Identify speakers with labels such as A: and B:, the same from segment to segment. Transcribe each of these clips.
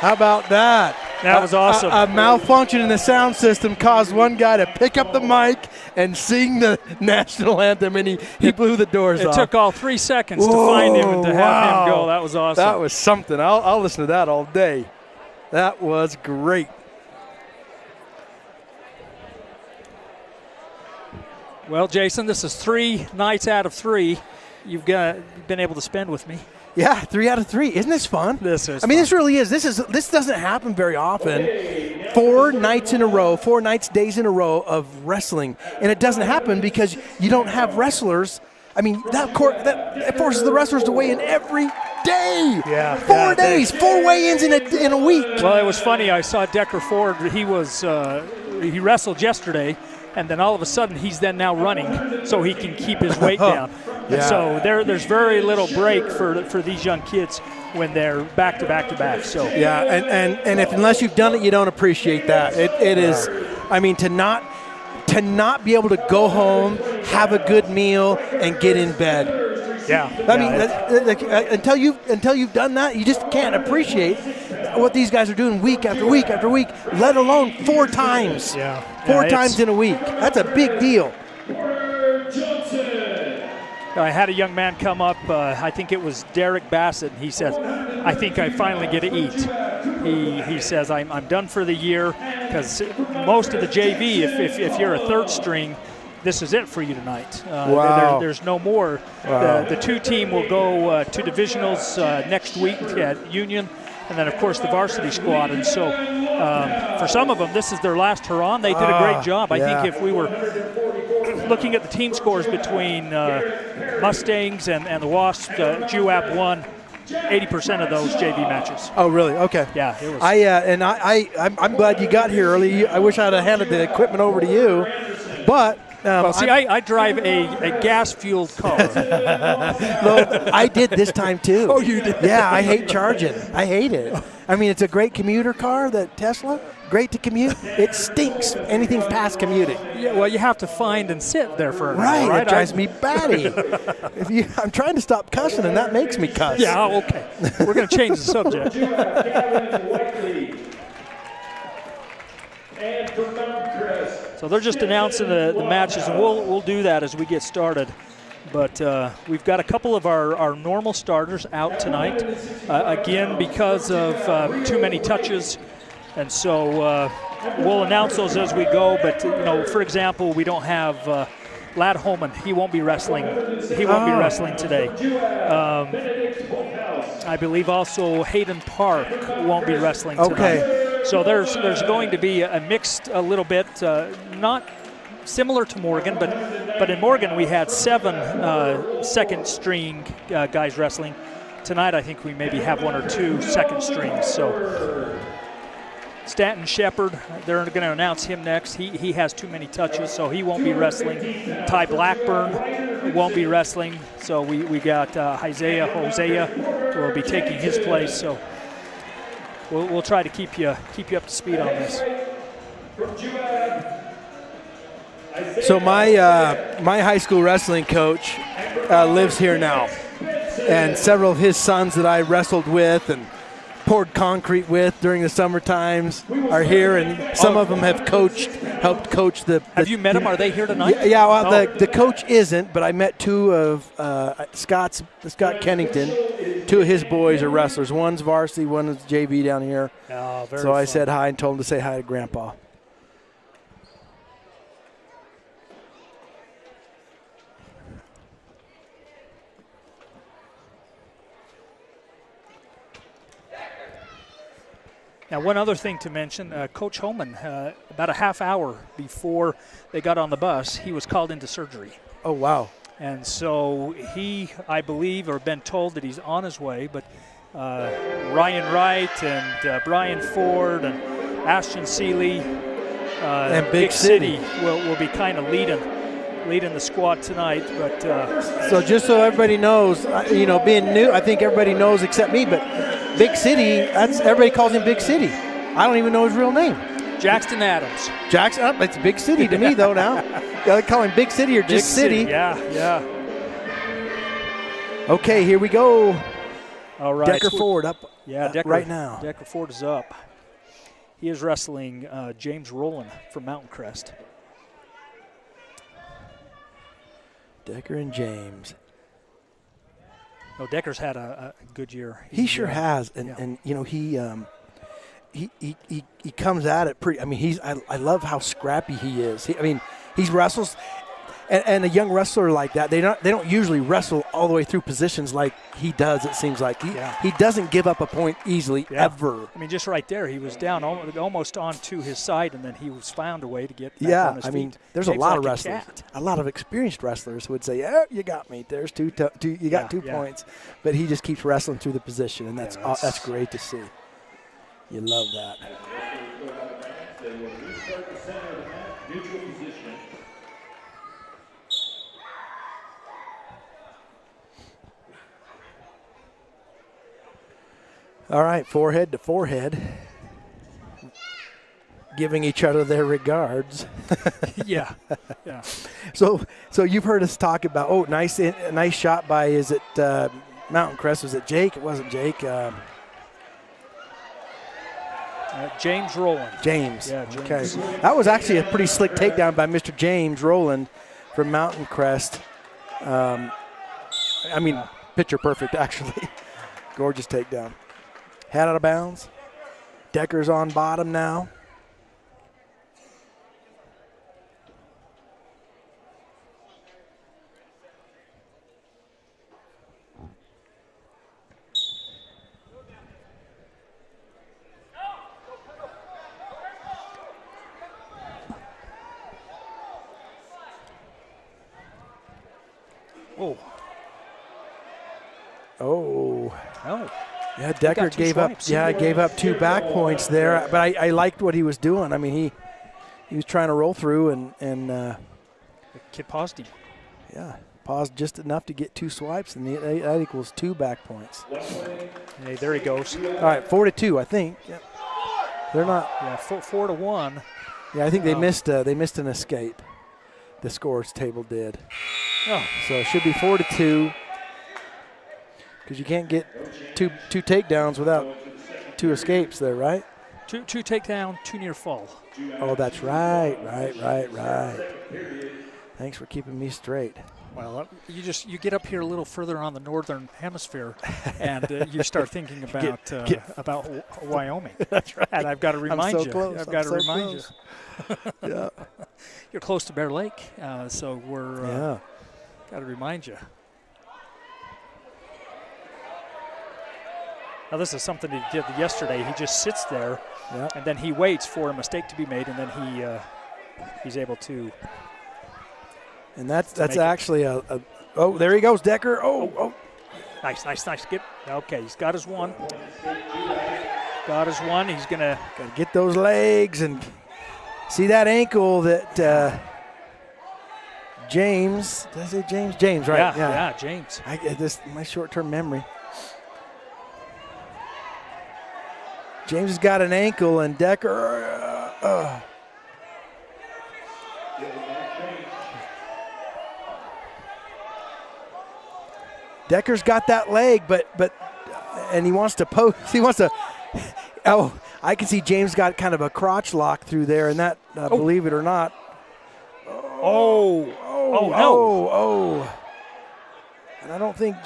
A: How about that?
B: That was awesome.
A: A malfunction in the sound system caused one guy to pick up the mic and sing the national anthem, and he blew the doors off.
B: It took all 3 seconds to find him and to have him go. That was awesome.
A: That was something. I'll listen to that all day. That was great.
B: Well, Jason, this is 3 nights out of 3 you've been able to spend with me.
A: Yeah, 3 out of 3. Isn't this fun?
B: This is.
A: I mean, this really is. This doesn't happen very often. 4 nights in a row, 4 nights, days in a row of wrestling, and it doesn't happen because you don't have wrestlers. I mean, that forces the wrestlers to weigh in every day.
B: Yeah.
A: 4 days, 4 weigh-ins in a week.
B: Well, it was funny. I saw Decker Ford. He wrestled yesterday. And then all of a sudden, he's then now running so he can keep his weight down.
A: Yeah.
B: And so there's very little break for these young kids when they're back to back to back. So
A: yeah, and unless you've done it, you don't appreciate that. It is, I mean, to not be able to go home, have a good meal, and get in bed.
B: Yeah.
A: I mean, until you've done that, you just can't appreciate what these guys are doing week after week after week, let alone 4 times.
B: Yeah.
A: 4 times in a week. That's a big deal.
B: I had a young man come up, I think it was Derek Bassett. He says, I think I finally get to eat. He says, I'm done for the year, because most of the JV, if you're a 3rd string, this is it for you tonight.
A: Wow.
B: There's no more.
A: Wow.
B: The 2 team will go to divisionals next week at Union, and then, of course, the varsity squad. And so for some of them, this is their last hurrah. They did a great job. I think if we were looking at the team scores between Mustangs and the Wasps, Juab won 80% of those JV matches.
A: Oh, really? Okay.
B: Yeah, it was.
A: I'm glad you got here early. I wish I'd have handed the equipment over to you, but.
B: I drive a gas-fueled car.
A: No, I did this time too.
B: Oh, you did?
A: Yeah, I hate charging. I hate it. I mean, it's a great commuter car, that Tesla. Great to commute. It stinks. Anything past commuting.
B: Yeah, well, you have to find and sit there for an hour,
A: right? It drives me batty. I'm trying to stop cussing, and that makes me cuss.
B: Yeah, okay. We're going to change the subject.
C: And from Mt Crest.
B: So they're just announcing the matches, and we'll do that as we get started. But we've got a couple of our normal starters out tonight, again, because of too many touches. And so we'll announce those as we go. But, for example, we don't have Lad Holman. He won't be wrestling. He won't be wrestling today. I believe also Hayden Park won't be wrestling tonight.
A: Okay.
B: So there's going to be a mixed a little bit, not similar to Morgan, but in Morgan we had 7 second string guys wrestling. Tonight I think we maybe have 1 or 2 second strings. So Stanton Shepard, they're going to announce him next. He has too many touches, so he won't be wrestling. Ty Blackburn won't be wrestling. So we got Hosea who will be taking his place. So we'll try to keep you up to speed on this.
A: So my high school wrestling coach lives here now, and several of his sons that I wrestled with and poured concrete with during the summer times are here, and some of them have helped coach the.
B: Have you met them? Are they here tonight?
A: Yeah, well, the coach isn't, but I met two of Scott Kennington. Two of his boys are wrestlers. One's varsity, one is JV down here.
B: Oh, very
A: so I
B: fun.
A: said hi and told him to say hi to Grandpa.
B: Now, one other thing to mention, Coach Homan, about a half hour before they got on the bus, he was called into surgery.
A: Oh, wow.
B: And so he, I believe, or been told that he's on his way, but Ryan Wright and Brian Ford and Ashton Seeley
A: and Big City
B: will be kind of leading the squad tonight. But
A: so just so everybody knows, being new, I think everybody knows except me, but Big City, everybody calls him Big City. I don't even know his real name.
B: Jackson Adams.
A: Jackson, it's Big City to me though now. They call him Big City or just City.
B: Yeah.
A: Okay, here we go.
B: All right.
A: Decker Ford up
B: Decker,
A: right now.
B: Decker Ford is up. He is wrestling James Rowland from Mt Crest.
A: Decker and James.
B: No, Decker's had a good year.
A: He sure has, and he comes at it pretty. I mean, I love how scrappy he is. He wrestles, and a young wrestler like that, they don't usually wrestle all the way through positions like he does. It seems like he doesn't give up a point easily ever.
B: I mean, just right there, he was down almost onto his side, and then he was found a way to get back on his feet.
A: There's a lot of wrestlers, a lot of experienced wrestlers who would say, "Yeah, you got me. There's two points," but he just keeps wrestling through the position, and that's great to see. You love that. All right, forehead to forehead, giving each other their regards.
B: Yeah.
A: So you've heard us talk about, nice shot by, is it Mt Crest? Was it Jake? It wasn't Jake.
B: James Rowland.
A: James.
B: Yeah, James.
A: Okay. That was actually a pretty slick takedown by Mr. James Rowland from Mt Crest. Picture perfect, actually. Gorgeous takedown. Head out of bounds. Decker's on bottom now. Oh. Yeah, Decker gave up 2 back points there, but I liked what he was doing. I mean, he was trying to roll through and
B: the kid paused him.
A: Yeah, paused just enough to get 2 swipes, and that equals 2 back points.
B: Hey, there he goes.
A: All right, 4-2, I think. Yep. They're not.
B: Yeah, 4-1.
A: Yeah, I think they missed an escape. The scores table did.
B: Oh.
A: So it should be 4-2. Because you can't get two takedowns without 2 escapes there, right?
B: Two takedown, 2 near fall.
A: Oh, that's right. Thanks for keeping me straight.
B: Well, you get up here a little further on the northern hemisphere, and you start thinking about Wyoming.
A: That's right.
B: And I've got to remind you.
A: Close.
B: I've got to remind
A: you. Yeah.
B: You're close to Bear Lake, so we're got to remind you. Now, this is something he did yesterday. He just sits there, and then he waits for a mistake to be made, and then he's able to.
A: And that's actually oh, there he goes, Decker. Oh.
B: Nice. Okay, he's got his one. He's gotta
A: get those legs and see that ankle that James. Did I say James? James, right?
B: Yeah, James.
A: My short-term memory. James has got an ankle, and Decker. Decker's got that leg, and he wants to post. He wants to. Oh, I can see James got kind of a crotch lock through there, and that, believe it or not. Oh. And I don't think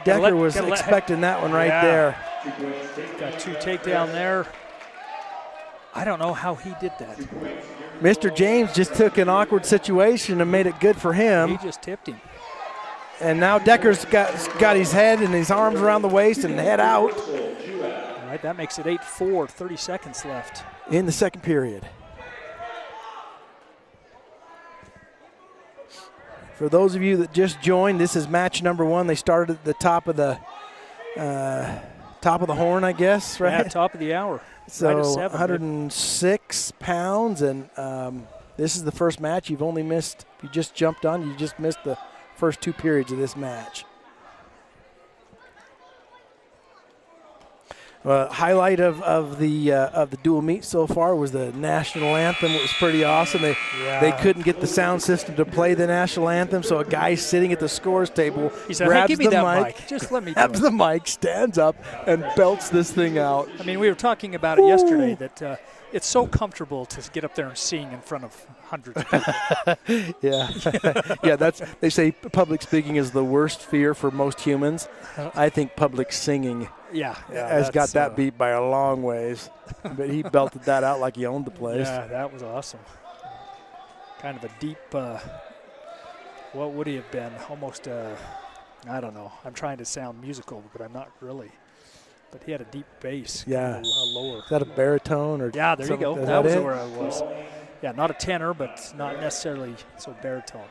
A: Decker was expecting that one right there.
B: Got 2 takedown there. I don't know how he did that.
A: Mr. James just took an awkward situation and made it good for him.
B: He just tipped him.
A: And now Decker's got his head and his arms around the waist and head out.
B: All right, that makes it 8-4, 30 seconds left.
A: In the second period. For those of you that just joined, this is match number 1. They started at the top of the horn, I guess, right?
B: Yeah, top of the hour.
A: So
B: right 7,
A: 106 pounds, and this is the first match you've only missed. If you just jumped on, you just missed the first 2 periods of this match. Highlight of the dual meet so far was the national anthem. It was pretty awesome. They couldn't get the sound system to play the national anthem, so a guy sitting at the scores table
B: he said,
A: grabs
B: hey, give me
A: the
B: that
A: mic,
B: Just let me
A: grabs the mic, stands up, and belts this thing out.
B: I mean, we were talking about it yesterday that it's so comfortable to get up there and sing in front of hundreds of people.
A: Yeah. They say public speaking is the worst fear for most humans. I think public singing has got that beat by a long ways. But he belted that out like he owned the place.
B: Yeah, that was awesome. Kind of a deep, what would he have been? Almost, I don't know. I'm trying to sound musical, but I'm not really. But he had a deep bass.
A: Yeah.
B: Kind of a lower.
A: Is that a baritone? Or
B: yeah, there you go.
A: That
B: was where I was. Yeah, not a tenor, but not necessarily so baritone.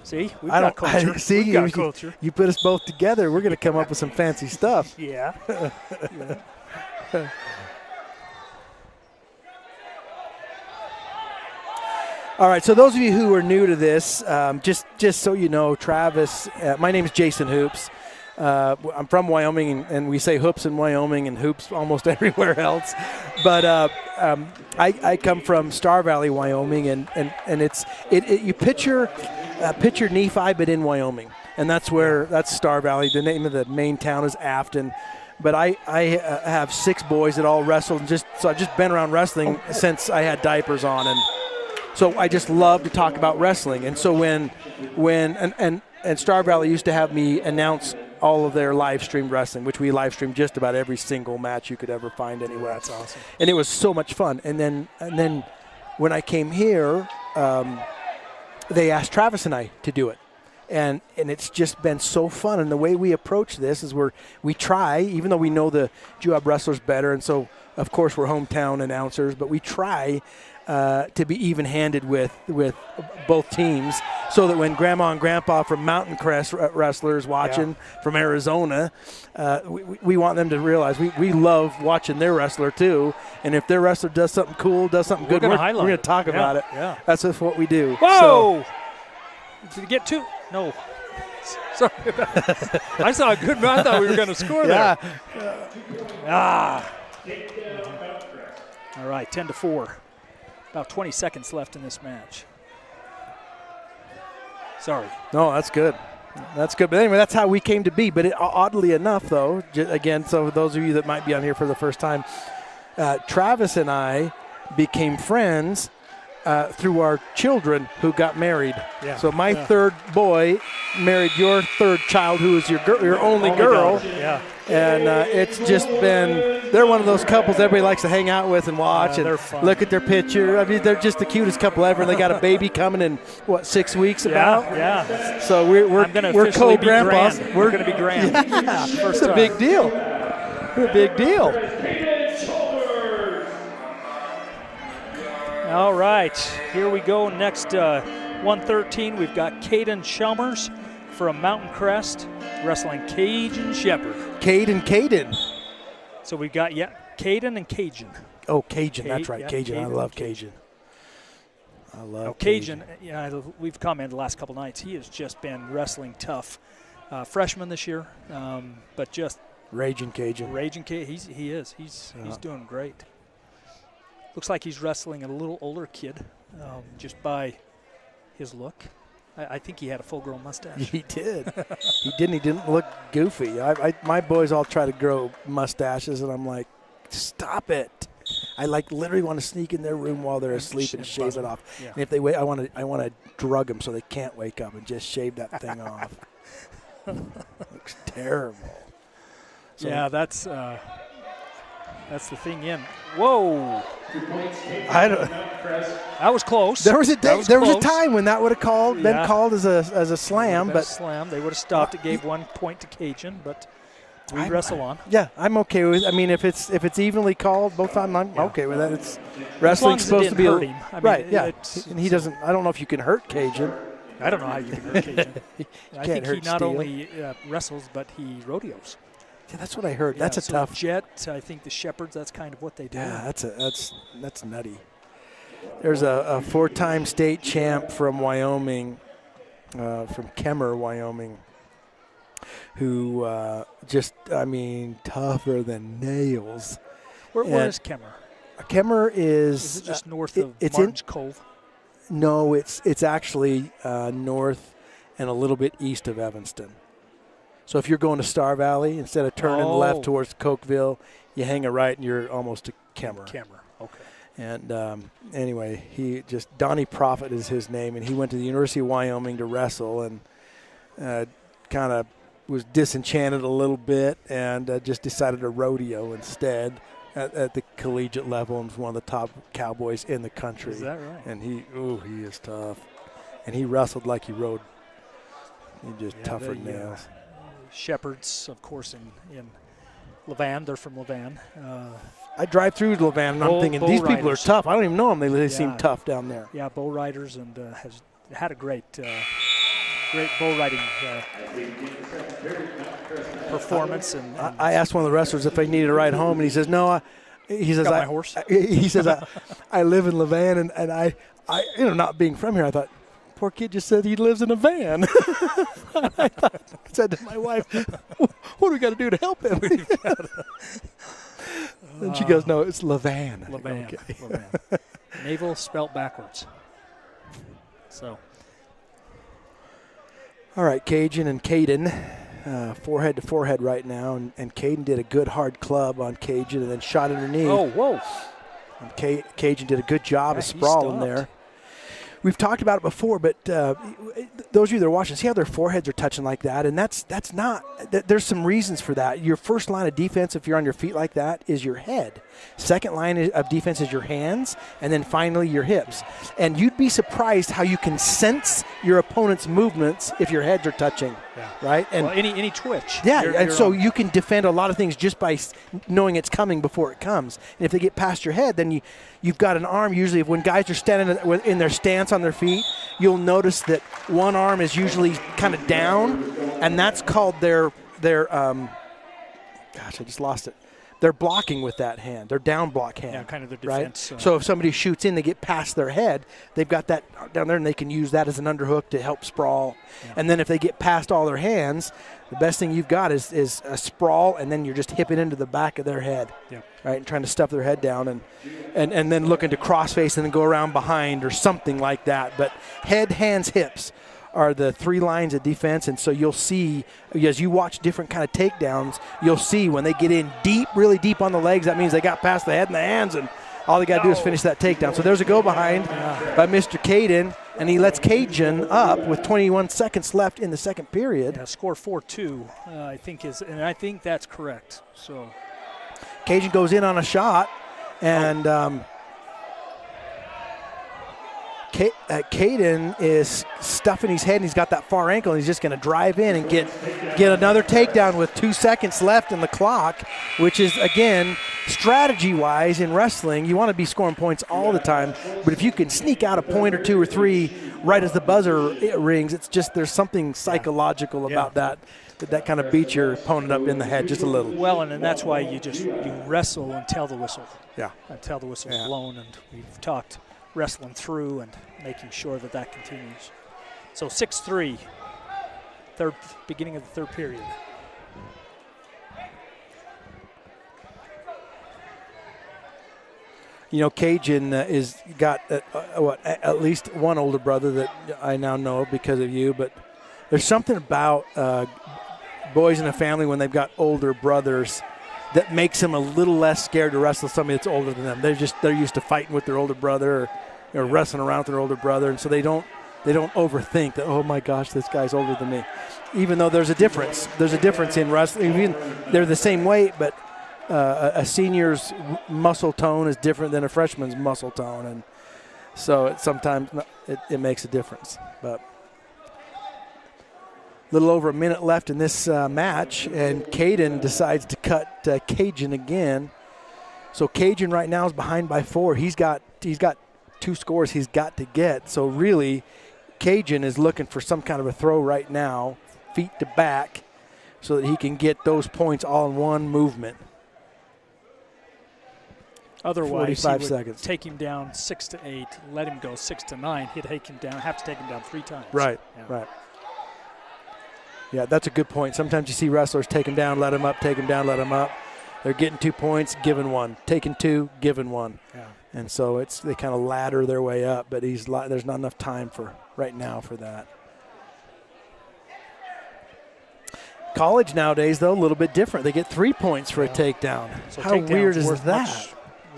B: See, we've got culture. We've got culture.
A: You put us both together, we're going to come up with some fancy stuff.
B: Yeah.
A: All right, so those of you who are new to this, just so you know, Travis, my name is Jason Hoops. I'm from Wyoming, and we say hoops in Wyoming and hoops almost everywhere else. But I come from Star Valley, Wyoming, and you picture Nephi, but in Wyoming, and that's Star Valley. The name of the main town is Afton. But I have 6 boys that all wrestle, and so I've just been around wrestling since I had diapers on, and so I just love to talk about wrestling. And so when Star Valley used to have me announce all of their live streamed wrestling, which we live stream just about every single match you could ever find anywhere.
B: That's awesome.
A: And it was so much fun. And then when I came here, they asked Travis and I to do it. And it's just been so fun. And the way we approach this is we try, even though we know the Juab wrestlers better, and so of course we're hometown announcers, but we try to be even-handed with both teams, so that when Grandma and Grandpa from Mt Crest wrestlers watching from Arizona, we want them to realize we love watching their wrestler too. And if their wrestler does something cool, does something good, we're going to talk about it.
B: Yeah.
A: That's just what we do.
B: Whoa! Did you get 2? No. Sorry about that. I saw a good man. I thought we were going to score there. All right, 10-4. About 20 seconds left in this match. Sorry.
A: No, that's good. That's good. But anyway, that's how we came to be. But oddly enough, though, again, so those of you that might be on here for the first time, Travis and I became friends through our children who got married. Yeah. So my third boy married your third child, who is your only girl.
B: Daughter. Yeah.
A: And it's just been, they're one of those couples everybody likes to hang out with and watch and look at their picture. I mean, they're just the cutest couple ever. And they got a baby coming in, 6 weeks about?
B: Yeah.
A: So we're co-grandpas.
B: We're going to be grand.
A: Yeah, it's a big deal. We're a big deal.
B: All right, here we go. Next, 113, we've got Caden Chalmers from Mt Crest wrestling Cajun Shepherd.
A: Caden.
B: So we've got, Caden and Cajun.
A: Oh, Cajun, that's right. Cajun. I love Cajun. I love Cajun.
B: We've commented the last couple nights. He has just been wrestling tough. Freshman this year, but just
A: Raging Cajun.
B: He is. He's doing great. Looks like he's wrestling a little older kid, just by his look. I think he had a full-grown mustache.
A: He did. He didn't. He didn't look goofy. My boys all try to grow mustaches, and I'm like, stop it. I literally want to sneak in their room while they're asleep and shave it off.
B: Yeah.
A: And if they wait, I want to drug them so they can't wake up and just shave that thing off. Looks terrible. So
B: yeah, that's the thing in. Whoa.
A: I don't.
B: That was close.
A: There was a
B: close.
A: time when that would have been called as a slam, but
B: slam. They would have stopped. It gave 1 point to Cajun, but we wrestle on.
A: Yeah, I'm okay with. I mean, if it's evenly called both times, I'm okay with that. It's wrestling's supposed to be
B: hurt him. I mean,
A: right. Yeah, and he doesn't. I don't know if you can hurt Cajun.
B: I don't know how you can hurt Cajun. I think he not
A: steel.
B: only wrestles, but he rodeos.
A: Yeah, that's what I heard.
B: Yeah,
A: that's a
B: so
A: tough.
B: Jet, I think the Shepherds. That's kind of what they do.
A: Yeah, that's nutty. There's a 4-time state champ from Wyoming, from Kemmer, Wyoming, who tougher than nails.
B: Where is Kemmer?
A: Kemmer
B: Is it just north of Martin's Cove?
A: No, it's actually north and a little bit east of Evanston. So if you're going to Star Valley, instead of turning left towards Cokeville, you hang a right and you're almost to Kemmer.
B: Kemmer, okay.
A: And anyway, Donnie Prophet is his name, and he went to the University of Wyoming to wrestle and kind of was disenchanted a little bit and just decided to rodeo instead at the collegiate level, and was one of the top cowboys in the country.
B: Is that right?
A: And he is tough. And he wrestled like he rode. He just tougher than nails.
B: Shepherds, of course, in Levan. They're from Levan.
A: I drive through Levan, and I'm thinking, these people are tough. I don't even know them. They seem tough down there.
B: Yeah, bow riders, and has had a great bow riding performance. And
A: I asked one of the wrestlers if they needed a ride home, and he says, no. He says,
B: my horse.
A: He says, I live in Levan, and I not being from here, I thought, poor kid just said he lives in a van. I said to my wife, what do we got to do to help him? And she goes, no, it's Levan.
B: Levan.
A: Okay.
B: Levan. Naval spelt backwards. So.
A: All right, Cajun and Caden, forehead to forehead right now. And Caden did a good hard club on Cajun and then shot underneath.
B: Oh, whoa.
A: And Cajun did a good job of sprawling there. We've talked about it before, but those of you that are watching, see how their foreheads are touching like that, and that's not. There's some reasons for that. Your first line of defense, if you're on your feet like that, is your head. Second line of defense is your hands, and then finally your hips. And you'd be surprised how you can sense your opponent's movements if your heads are touching, right? And
B: any twitch.
A: Yeah, so you can defend a lot of things just by knowing it's coming before it comes. And if they get past your head, then you've got an arm. Usually when guys are standing in their stance on their feet, you'll notice that one arm is usually kind of down, and that's called their I just lost it. They're blocking with that hand. They're down block hand.
B: Yeah, kind of their defense.
A: Right? So if somebody shoots in, they get past their head, they've got that down there, and they can use that as an underhook to help sprawl. Yeah. And then if they get past all their hands, the best thing you've got is a sprawl, and then you're just hipping into the back of their head, right, and trying to stuff their head down, and then looking to crossface and then go around behind or something like that. But head, hands, hips are the 3 lines of defense, and so you'll see, as you watch different kind of takedowns, you'll see when they get in deep, really deep on the legs, that means they got past the head and the hands, and all they got to do is finish that takedown. So there's a go behind by Mr. Caden, and he lets Cajun up with 21 seconds left in the second period.
B: Yeah, score 4-2, I think and I think that's correct. So
A: Cajun goes in on a shot, and Caden is stuffing his head, and he's got that far ankle, and he's just going to drive in and get another takedown with 2 seconds left in the clock, which is, again, strategy-wise in wrestling, you want to be scoring points all the time, but if you can sneak out a point or 2 or 3 right as the buzzer rings, it's just there's something psychological about that kind of beats your opponent up in the head just a little.
B: Well, and that's why you wrestle until the whistle.
A: Yeah.
B: Until the whistle's blown, and we've talked wrestling through and making sure that continues. So 6-3, beginning of the third period.
A: You know, Cajun is got at least one older brother that I now know because of you. But there's something about boys in a family when they've got older brothers that makes them a little less scared to wrestle somebody that's older than them. They're used to fighting with their older brother or wrestling around with their older brother, and so they don't overthink that. Oh my gosh, this guy's older than me. Even though there's a difference. There's a difference in wrestling. Even they're the same weight, but a senior's muscle tone is different than a freshman's muscle tone, and so sometimes it makes a difference. But a little over a minute left in this match, and Caden decides to cut Cajun again. So Cajun right now is behind by 4. He's got 2 scores he's got to get. So really, Cajun is looking for some kind of a throw right now, feet to back, so that he can get those points all in one movement.
B: Otherwise, he would
A: seconds.
B: Take him down 6-8, let him go 6-9. He'd take him down, have to take him down 3 times.
A: Right, right. Yeah, that's a good point. Sometimes you see wrestlers take him down, let him up, take him down, let him up. They're getting 2 points, giving 1. Taking 2, giving 1.
B: Yeah.
A: And so they kind of ladder their way up, but there's not enough time right now for that. College nowadays, though, a little bit different. They get 3 points for a takedown. So how weird is that?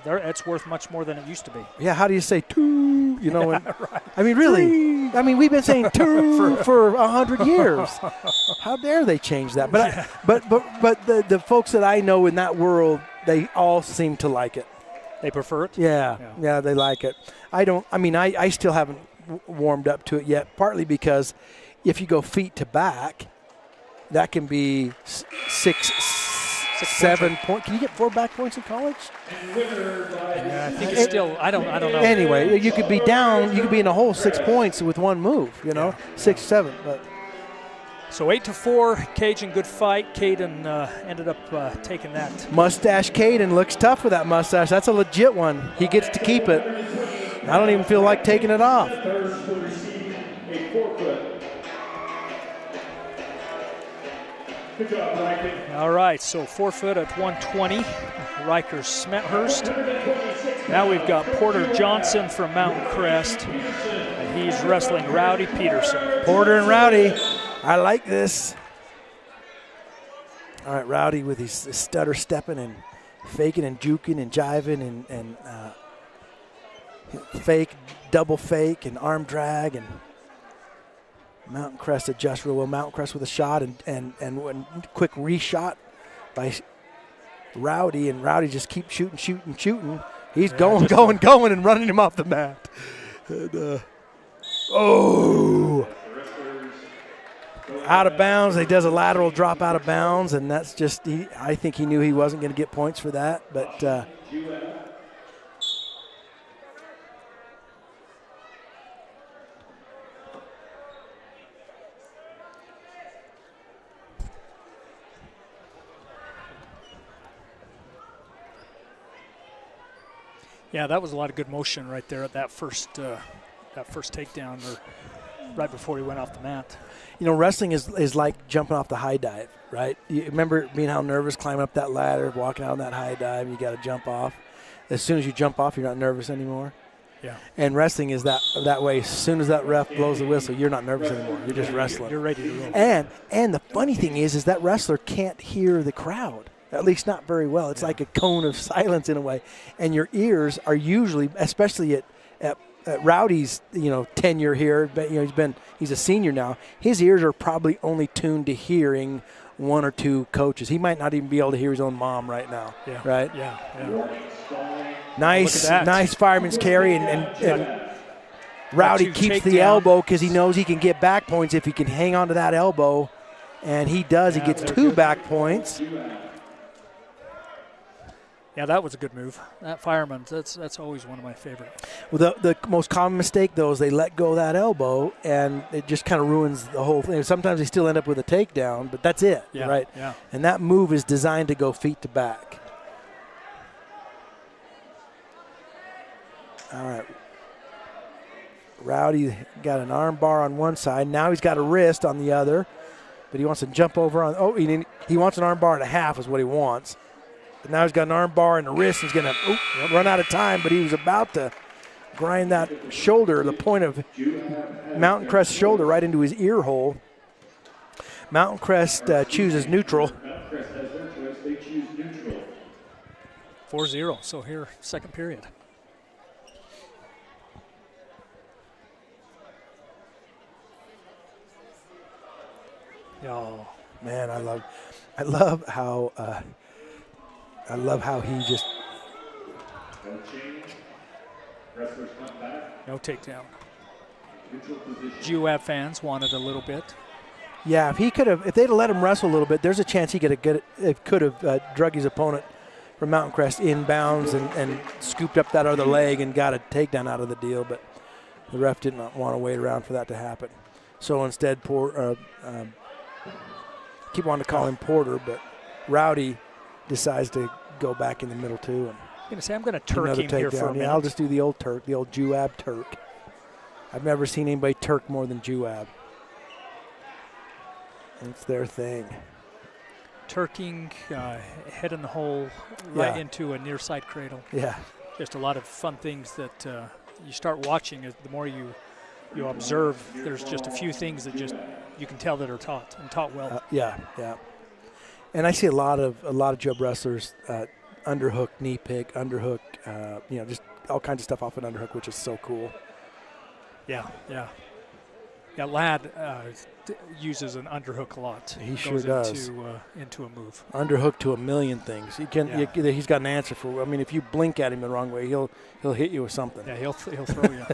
B: It's worth much more than it used to be.
A: Yeah, how do you say 2? You know,
B: right.
A: I mean, really. 3. I mean, we've been saying 2 for 100 years. How dare they change that? But the folks that I know in that world, they all seem to like it.
B: They prefer it?
A: Yeah, they like it. I still haven't warmed up to it yet, partly because if you go feet to back, that can be 6, 7 points. Can you get 4 back points in college?
B: Yeah, I think it's still, I don't know.
A: Anyway, you could be down, you could be in a hole 6 points with one move, 6, 7. But
B: so 8-4, Cajun, good fight. Caden ended up taking that.
A: Mustache Caden looks tough with that mustache. That's a legit one. He gets to keep it. I don't even feel like taking it off.
B: All right, so forfeit at 120. Riker Smethurst. Now we've got Porter Johnson from Mt Crest, and he's wrestling Rowdy Peterson.
A: Porter and Rowdy, I like this. All right, Rowdy with his stutter stepping and faking and juking and jiving and fake, double fake and arm drag, and Mt Crest adjusts real well. Mt Crest with a shot and quick reshot by Rowdy, and Rowdy just keeps shooting. He's going, and running him off the mat. And, out of bounds. He does a lateral drop out of bounds, and that's just, I think he knew he wasn't going to get points for that, but
B: yeah, that was a lot of good motion right there at that first takedown, or right before he went off the mat.
A: Wrestling is like jumping off the high dive, right? You remember being how nervous climbing up that ladder, walking out on that high dive, you got to jump off. As soon as you jump off, you're not nervous anymore.
B: Yeah.
A: And wrestling is that way. As soon as that ref blows the whistle, you're not nervous anymore. You're just wrestling.
B: You're ready to roll.
A: And the funny thing is that wrestler can't hear the crowd. At least not very well. It's like a cone of silence in a way. And your ears are usually, especially at Rowdy's, tenure here, but he's a senior now. His ears are probably only tuned to hearing 1 or 2 coaches. He might not even be able to hear his own mom right now.
B: Yeah.
A: Right?
B: Yeah.
A: Nice fireman's carry, and Rowdy keeps the elbow because he knows he can get back points if he can hang on to that elbow, and he does. He gets 2 back points.
B: Yeah, that was a good move. That fireman, that's always one of my favorite.
A: Well, the most common mistake, though, is they let go of that elbow, and it just kind of ruins the whole thing. Sometimes they still end up with a takedown, but that's it, right?
B: Yeah.
A: And that move is designed to go feet to back. All right. Rowdy got an arm bar on one side. Now he's got a wrist on the other, but he wants to jump over on. He wants an arm bar and a half is what he wants. But now he's got an arm bar in the wrist. He's going to run out of time, but he was about to grind that shoulder, the point of Mt Crest's shoulder, right into his ear hole. Mt Crest chooses neutral.
B: 4-0, so here, second period.
A: Oh man, I love how he just.
B: No takedown. Juab fans wanted a little bit.
A: Yeah, if they'd have let him wrestle a little bit, there's a chance he could have drug his opponent from Mt Crest inbounds and scooped up that other leg and got a takedown out of the deal. But the ref did not want to wait around for that to happen. So instead, keep wanting to call him Porter, but Rowdy decides to go back in the middle too.
B: I'm going to Turk him here for a minute.
A: Yeah, I'll just do the old Turk, the old Juab Turk. I've never seen anybody Turk more than Juab. It's their thing.
B: Turking, head in the hole, right into a near side cradle.
A: Yeah.
B: Just a lot of fun things that you start watching. The more you observe, there's just a few things that just you can tell that are taught and taught well.
A: Yeah. And I see a lot of Juab wrestlers underhook, knee pick, underhook, just all kinds of stuff off an underhook, which is so cool.
B: Yeah. Lad uses an underhook a lot.
A: He sure does.
B: Into a move.
A: Underhook to a million things. He's got an answer for. I mean, if you blink at him the wrong way, he'll hit you with something.
B: Yeah, he'll throw you.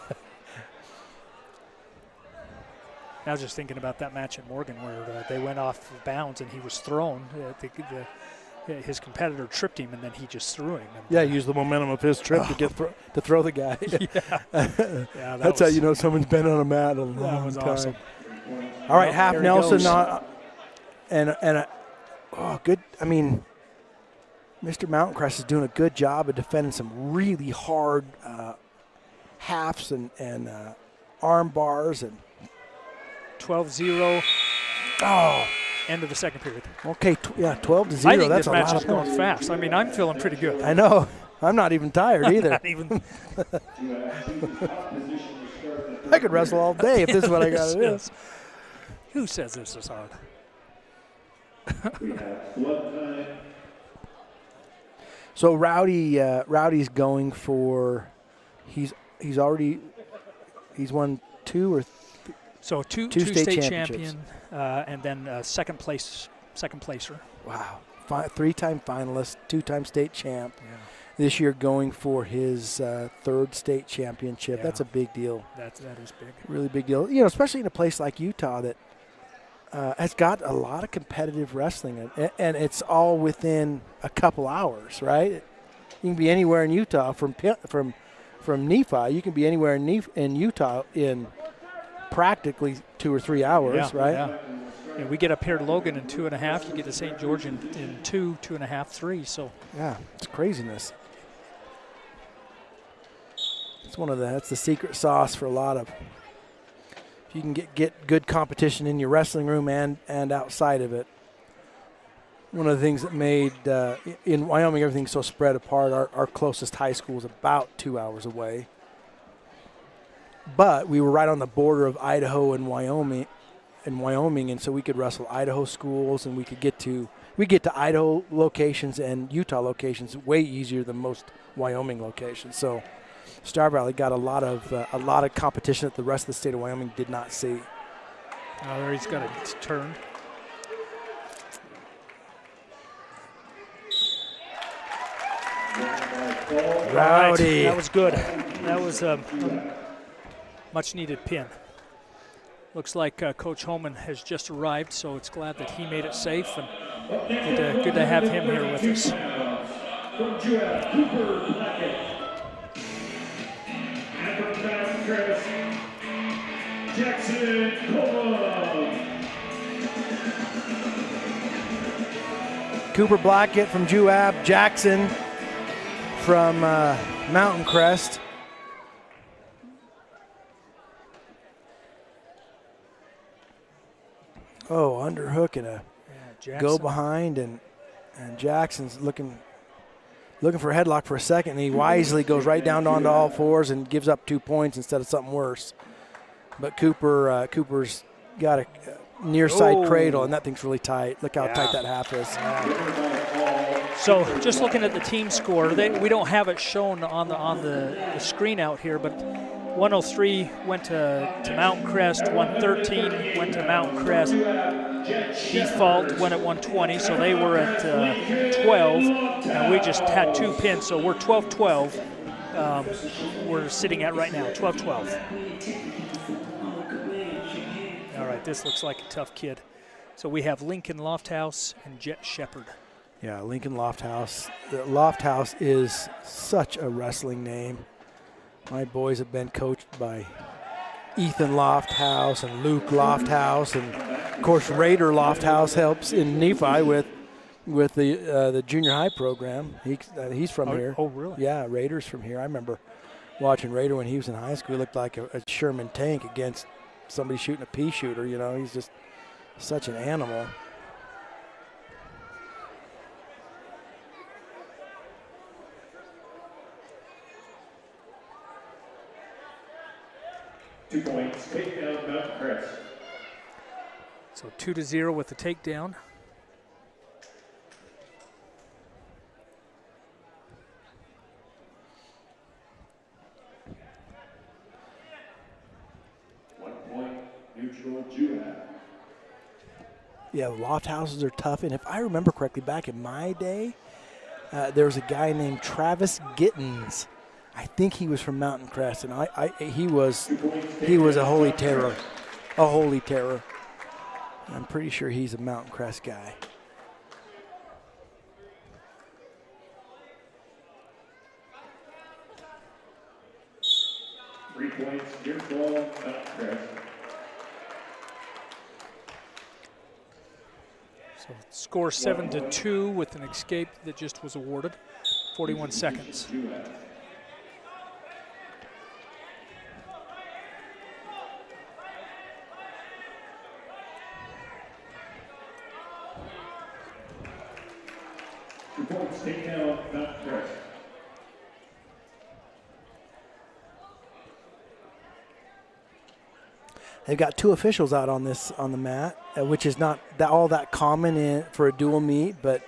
B: I was just thinking about that match in Morgan where they went off bounds and he was thrown. His competitor tripped him and then he just threw him.
A: Yeah, used the momentum of his trip to throw the guy.
B: Yeah,
A: that's how you know someone's been on a mat a long time.
B: Awesome.
A: All right, half Nelson, good. I mean, Mr. Mt Crest is doing a good job of defending some really hard halves and arm bars and
B: 12-0.
A: Oh.
B: End of the second period.
A: Okay, 12-0.
B: I think
A: that's
B: this match is going fast. I mean, I'm feeling pretty good.
A: I know. I'm not even tired either.
B: Not even.
A: I could wrestle all day if this is what I got to do.
B: Who says this is hard?
A: So Rowdy's going for. He's won two or.
B: So two state champion, and then second placer.
A: Wow, three-time finalist, two-time state champ.
B: Yeah.
A: This year going for his third state championship.
B: Yeah.
A: That's a big deal.
B: That is big.
A: Really big deal. Especially in a place like Utah that has got a lot of competitive wrestling, and it's all within a couple hours, right? You can be anywhere in Utah from Nephi. You can be anywhere in Utah in practically 2 or 3 hours, right?
B: Yeah. And we get up here to Logan in 2.5. You get to St. George in 2.5, 3. So
A: yeah, it's craziness. It's that's the secret sauce for a lot of. If you can get good competition in your wrestling room and outside of it. One of the things that made in Wyoming everything so spread apart. Our closest high school was about 2 hours away. But we were right on the border of Idaho and Wyoming, and so we could wrestle Idaho schools, and we get to Idaho locations and Utah locations way easier than most Wyoming locations. So Star Valley got a lot of competition that the rest of the state of Wyoming did not see.
B: Oh, there he's got a turn.
A: Rowdy.
B: That was good. That was much-needed pin. Looks like Coach Holman has just arrived, so it's glad that he made it safe, and good to have him here with us.
C: From Juab, Cooper Blackett. And from Mt Crest, Jackson Coleman.
A: Cooper Blackett from Juab, Jackson from Mt Crest. Oh, underhook and go behind, and Jackson's looking looking for a headlock for a second, and he wisely goes right down onto all fours and gives up 2 points instead of something worse. But Cooper's got a near side cradle, and that thing's really tight. Look how tight that half is.
B: So just looking at the team score, we don't have it shown on the screen out here, but 103 went to Mt Crest, 113 went to Mt Crest. Default went at 120, so they were at 12, and we just had 2 pins, so we're 12-12. We're sitting at right now, 12-12. All right, this looks like a tough kid. So we have Lincoln Lofthouse and Jet Shepard.
A: Yeah, Lincoln Lofthouse. Lofthouse is such a wrestling name. My boys have been coached by Ethan Lofthouse and Luke Lofthouse, and of course Raider Lofthouse helps in Nephi with the junior high program. He's from here.
B: Oh, really?
A: Yeah, Raider's from here. I remember watching Raider when he was in high school. He looked like a Sherman tank against somebody shooting a pea shooter. You know, he's just such an animal.
C: Two points, takedown, Mt Crest.
B: So 2-0 with the takedown.
C: Neutral Juab.
A: Yeah, the loft houses are tough, and if I remember correctly, back in my day, there was a guy named Travis Gittins. I think he was from Mt Crest, and he was a holy terror, I'm pretty sure he's a Mt Crest guy.
C: Three points, neutral, Mt Crest.
B: So score 7-2 with an escape that just was awarded. 41 seconds.
C: Two points, takedown, Mt Crest.
A: They've got 2 officials out on the mat, which is not all that common for a dual meet, but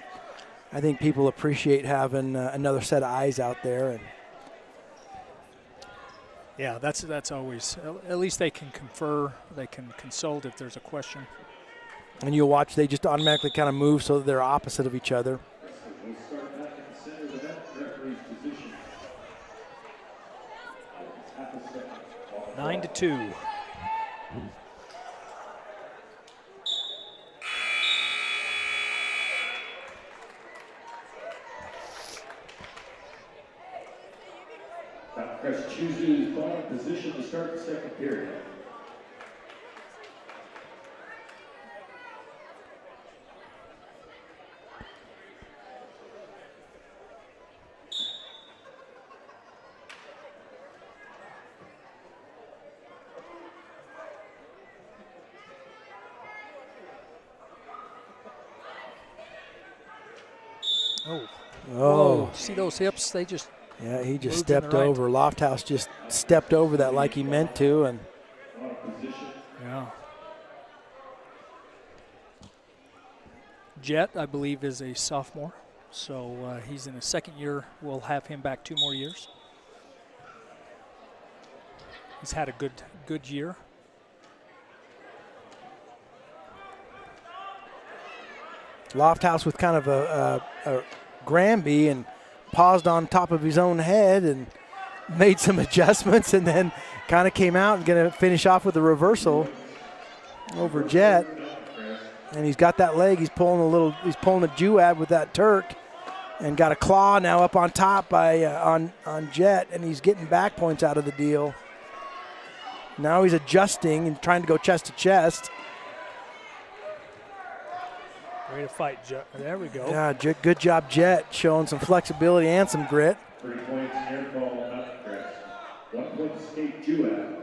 A: I think people appreciate having another set of eyes out there. And
B: yeah, that's always, at least they can confer, they can consult if there's a question.
A: And you'll watch, they just automatically kind of move so that they're opposite of each other.
C: We'll start back at the center of the mat, referee's position.
B: 9-2.
C: Mt Crest chooses bottom position to start the second period.
B: Oh.
A: Oh.
B: Whoa. See those hips? They just.
A: Yeah, he just
B: moved in
A: stepped
B: the right.
A: over. Lofthouse just stepped over that like he meant to. And
B: Yeah. Jet, I believe, is a sophomore. So he's in his second year. We'll have him back 2 more years. He's had a good year.
A: Lofthouse with kind of a Granby and paused on top of his own head and made some adjustments, and then kind of came out and going to finish off with a reversal over Jet. And he's got that leg. He's pulling a Juab with that Turk, and got a claw now up on top by on Jet, and he's getting back points out of the deal. Now he's adjusting and trying to go chest to chest.
B: Way to fight, Jet. There we go.
A: Yeah, good job, Jet, showing some flexibility and some grit.
C: 3 points, near ball, Mt Crest. 1 point escape, Juab.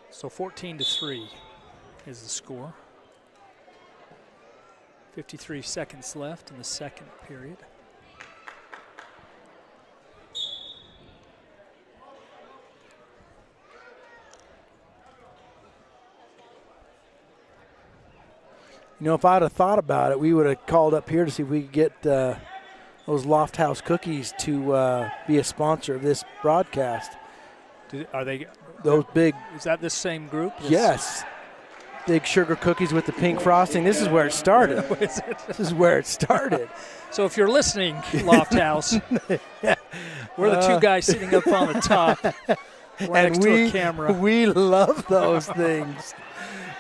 B: So 14-3 is the score. 53 seconds left in the second period.
A: You know, if I'd have thought about it, we would have called up here to see if we could get those Loft House cookies to be a sponsor of this broadcast.
B: Are they
A: those big?
B: Is that the same group?
A: Yes. Big sugar cookies with the pink frosting. This is where it started. This is where it started.
B: So if you're listening, Loft House, we're the two guys sitting up on the top. Right next to a camera.
A: We love those things.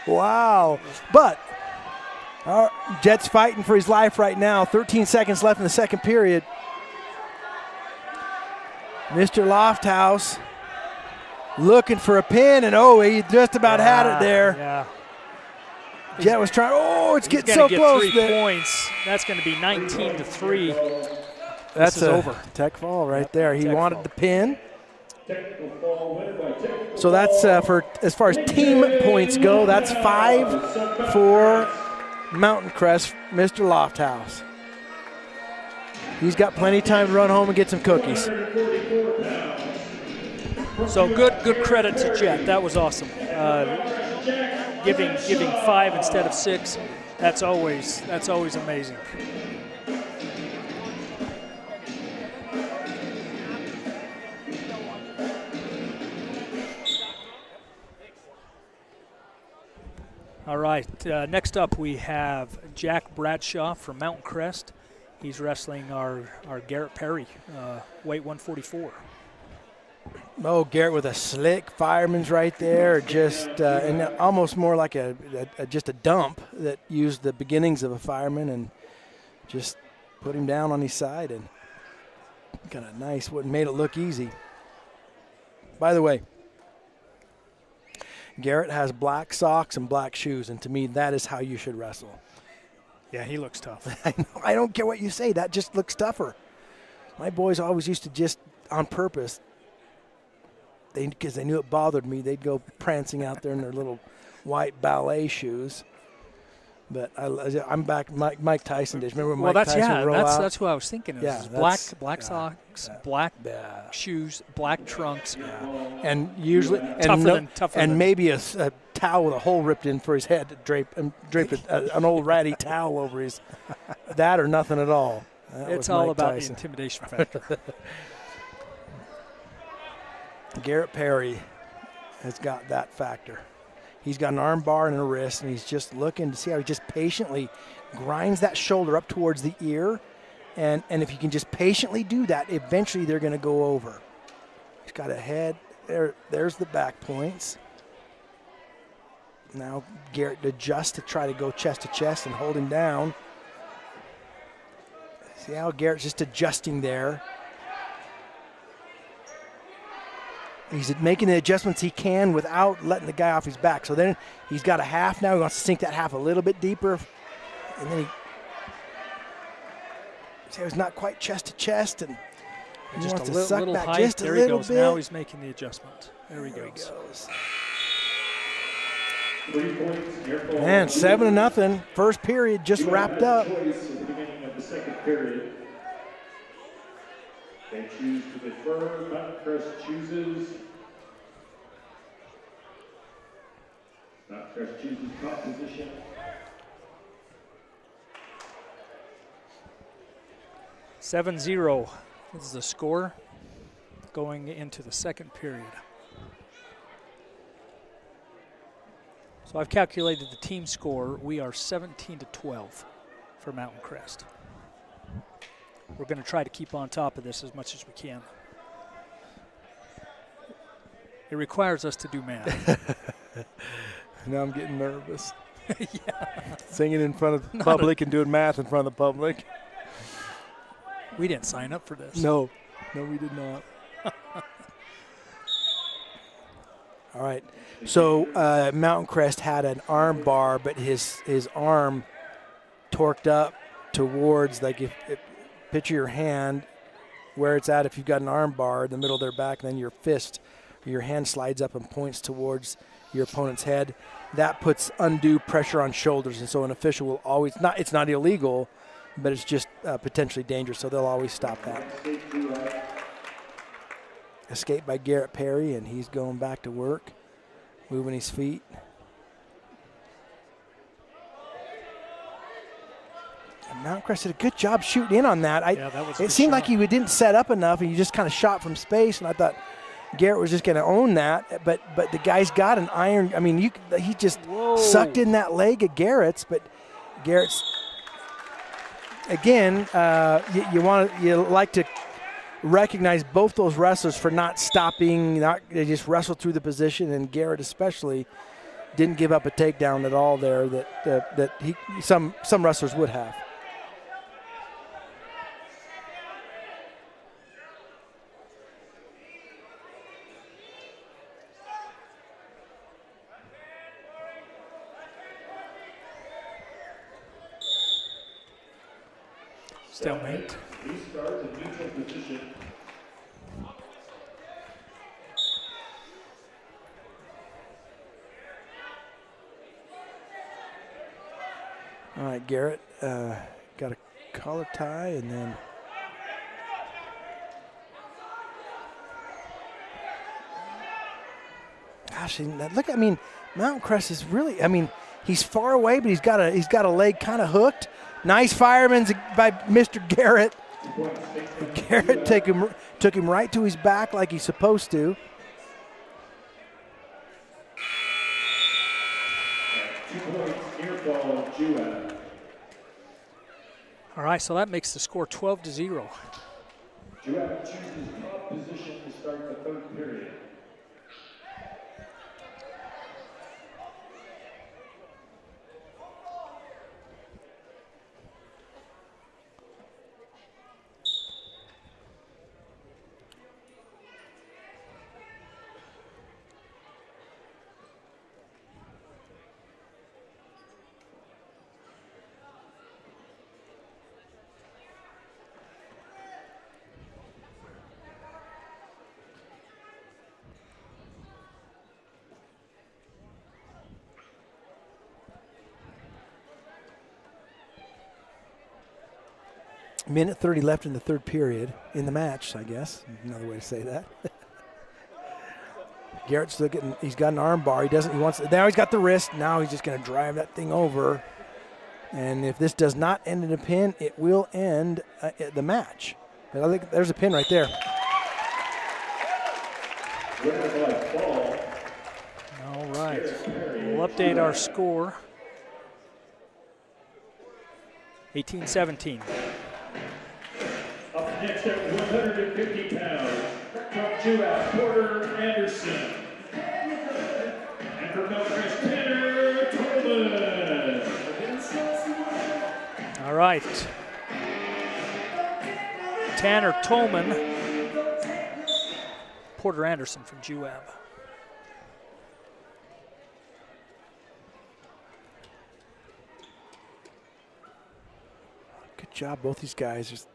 A: Wow. But Jet's fighting for his life right now. 13 seconds left in the second period. Mr. Lofthouse looking for a pin, and he just about had it there.
B: Yeah.
A: Jet was trying. It's getting so
B: get
A: close.
B: 3 points. That's going to be 19-3.
A: That's
B: over.
A: Tech fall right there. He wanted
B: fall.
A: the pin. So that's for as far as team points go. That's 5 for Mountain Crest, Mr. Lofthouse. He's got plenty of time to run home and get some cookies.
B: So good credit to Jet. That was awesome. Giving 5 instead of 6. That's always amazing. All right, next up we have Jack Bradshaw from Mountain Crest. He's wrestling our Garrett Perry, weight 144.
A: Garrett with a slick fireman's right there, just and almost more like just a dump that used the beginnings of a fireman and just put him down on his side and got a nice one, made it look easy. By the way, Garrett has black socks and black shoes, and to me, that is how you should wrestle.
B: Yeah, he looks tough.
A: I know, I don't care what you say. That just looks tougher. My boys always used to just, on purpose, because they knew it bothered me, they'd go prancing out there in their little white ballet shoes. But I'm back. Mike Tyson days. Remember when Mike Tyson would roll out?
B: That's who I was thinking of.
A: Yeah,
B: black socks, black shoes, black trunks,
A: and usually
B: tougher than
A: maybe a towel with a hole ripped in for his head to drape an old ratty towel over his. That or nothing at all.
B: It's all about the intimidation factor.
A: Garrett Perry has got that factor. He's got an arm bar and a wrist, and he's just looking to see how he just patiently grinds that shoulder up towards the ear. And if you can just patiently do that, eventually they're going to go over. He's got a head. There's the back points. Now Garrett adjusts to try to go chest to chest and hold him down. See how Garrett's just adjusting there. He's making the adjustments he can without letting the guy off his back. So then he's got a half now. He wants to sink that half a little bit deeper. And then it's not quite chest to chest. And he
B: just
A: wants
B: a
A: to suck
B: little
A: back
B: height.
A: just
B: there
A: a little
B: he goes.
A: bit.
B: Now he's making the adjustment. There he goes.
C: 3 points.
A: Man, 7-0. First period just wrapped up.
C: At the beginning of the second period. They choose to defer. Mountain Crest chooses. Mountain Crest chooses top position.
B: (7-0) is the score going into the second period. So I've calculated the team score. We are 17-12 for Mountain Crest. We're going to try to keep on top of this as much as we can. It requires us to do math.
A: Now I'm getting nervous.
B: Yeah.
A: Singing in front of the public and doing math in front of the public.
B: We didn't sign up for this.
A: No, we did not. All right. So Mountain Crest had an arm bar, but his arm torqued up towards, like if picture your hand where it's at if you've got an arm bar in the middle of their back, and then your fist or your hand slides up and points towards your opponent's head, that puts undue pressure on shoulders, and so an official will always it's not illegal, but it's just potentially dangerous, so they'll always stop that. Escape by Garrett Perry, and he's going back to work, moving his feet. And Mt Crest did a good job shooting in on that. It seemed like he didn't set up enough, and he just kind of shot from space, and I thought Garrett was just going to own that, but the guy's got an iron. I mean, he just sucked in that leg of Garrett's, but Garrett's again. You like to recognize both those wrestlers for not stopping. They just wrestled through the position, and Garrett especially didn't give up a takedown at all there. That some wrestlers would have.
B: Stalemate.
C: He starts in neutral position.
A: All right, Garrett got a collar tie, and then gosh, look. I mean, Mt Crest is really. I mean, he's far away, but he's got a leg kind of hooked. Nice fireman by Mr. Garrett. Garrett took him right to his back like he's supposed to.
C: 2 points, airball, Juab.
B: All right, so that makes the score 12-0.
C: Juab chooses top position to start the third period.
A: Minute 30 left in the third period in the match, I guess. Another way to say that. Garrett's looking. He's got an arm bar. Now he's got the wrist. Now he's just going to drive that thing over. And if this does not end in a pin, it will end the match. But I think there's a pin right there.
B: All right. We'll update our score. 18-17.
C: Up next at 150 pounds, from Juab, Porter Anderson. And from Mt Crest, Tanner Tolman.
B: All right. Tanner Tolman, Porter Anderson from Juab.
A: Good job, both these guys. Just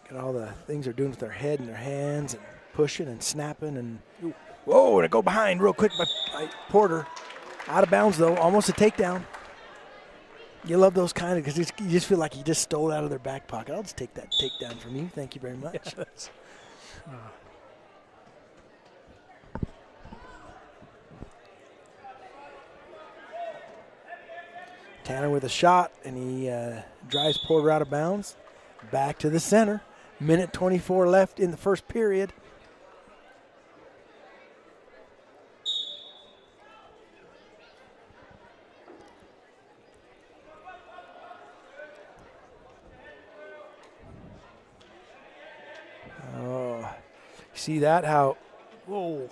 A: got all the things they're doing with their head and their hands and pushing and snapping and whoa, and I go behind real quick by Porter. Out of bounds though, almost a takedown. You love those kind of, because you just feel like you just stole it out of their back pocket. I'll just take that takedown from you. Thank you very much.
B: Yes.
A: Tanner with a shot, and he drives Porter out of bounds. Back to the center. Minute 24 left in the first period. Oh, see that? How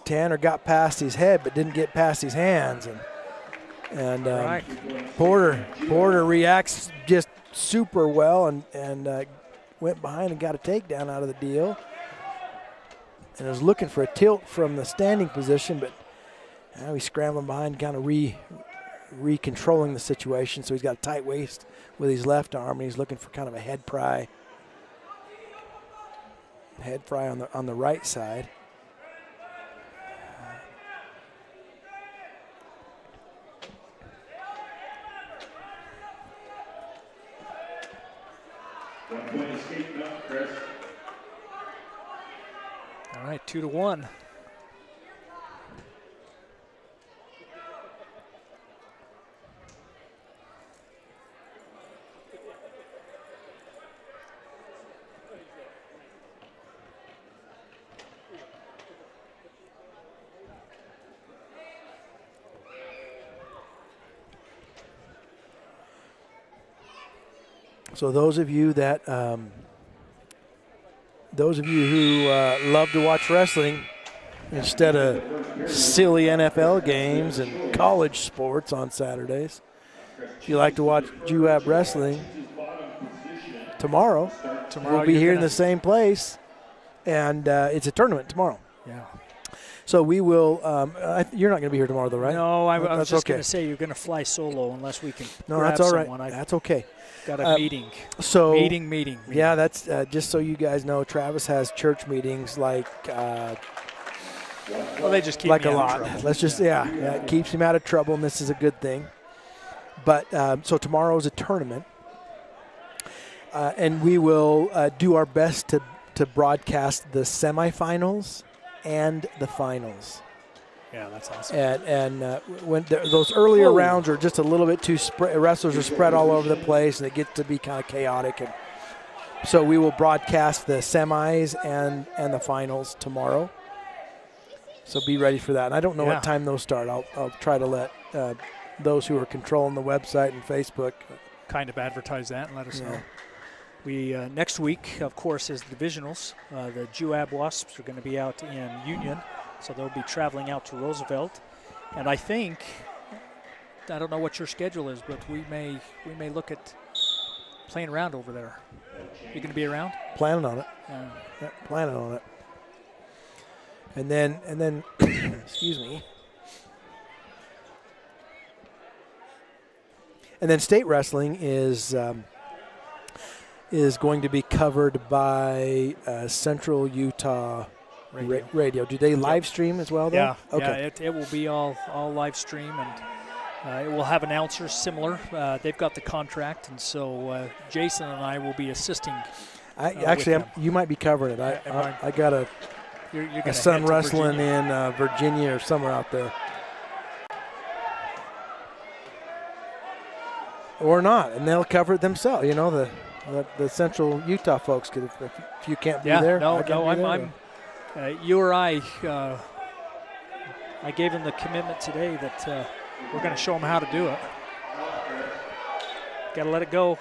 A: Tanner got past his head but didn't get past his hands, and
B: right.
A: Porter reacts just super well and went behind and got a takedown out of the deal. And was looking for a tilt from the standing position, but now he's scrambling behind, kind of re-controlling the situation. So he's got a tight waist with his left arm, and he's looking for kind of a head pry. Head fry on the right side.
C: point escape Mt Crest.
B: All right, 2-1.
A: So those of you that, who love to watch wrestling instead of silly NFL games and college sports on Saturdays, if you like to watch Juab wrestling, tomorrow we'll be here in the same place, and it's a tournament tomorrow.
B: Yeah.
A: So we will. You're not going to be here tomorrow, though, right?
B: No, I was just
A: okay.
B: going to say you're going to fly solo unless we can.
A: No,
B: grab
A: that's all right.
B: someone.
A: That's okay.
B: Got a meeting.
A: So
B: meeting.
A: Yeah, that's just so you guys know. Travis has church meetings like.
B: Well, they just keep
A: like
B: me
A: a
B: out
A: lot.
B: of trouble.
A: Let's just it keeps him out of trouble, and this is a good thing. But so tomorrow's a tournament, and we will do our best to broadcast the semifinals and the finals.
B: Yeah, that's awesome.
A: And when those earlier rounds are just a little bit too wrestlers are spread all over the place, and it gets to be kind of chaotic. And so we will broadcast the semis and the finals tomorrow. So be ready for that. And I don't know what time those start. I'll try to let those who are controlling the website and Facebook
B: kind of advertise that and let us know. We next week, of course, is the divisionals. The Juab Wasps are going to be out in Union, so they'll be traveling out to Roosevelt. And I think, I don't know what your schedule is, but we may look at playing around over there. You going to be around?
A: Planning on it. Yeah, planning on it. And then, excuse me. And then state wrestling is going to be covered by Central Utah Radio. Do they live stream as well, though?
B: Yeah.
A: Okay.
B: Yeah, it will be all live stream, and it will have announcers similar. They've got the contract, and so Jason and I will be assisting.
A: You might be covering it. I got a son wrestling in Virginia or somewhere out there. Or not, and they'll cover it themselves. You know, the Central Utah folks could, if you can't be there. You or
B: I gave him the commitment today that we're going to show him how to do it. Got to let it go.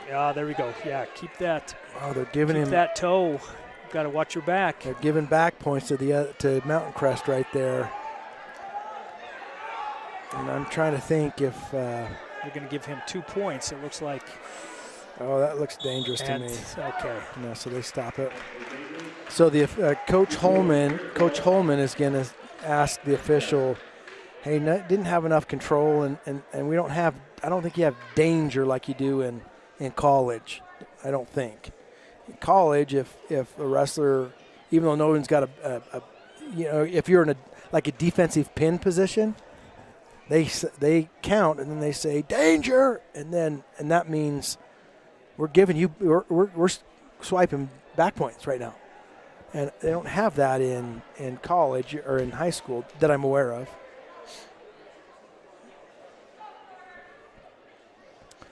B: Yeah, there we go. Yeah, keep that.
A: Oh, they're giving him
B: that toe. Got to watch your back.
A: They're giving back points to Mt Crest right there. And I'm trying to think if
B: you're going to give him 2 points. It looks like.
A: Oh, that looks dangerous to me.
B: Okay.
A: No, so they stop it. So the Coach Holman is going to ask the official, hey, didn't have enough control, and we don't have. I don't think you have danger like you do in college. I don't think. In college, if a wrestler, even though no one's got if you're in a defensive pin position, they count and then they say danger, and that means we're giving you we're swiping back points right now, and they don't have that in college or in high school that I'm aware of.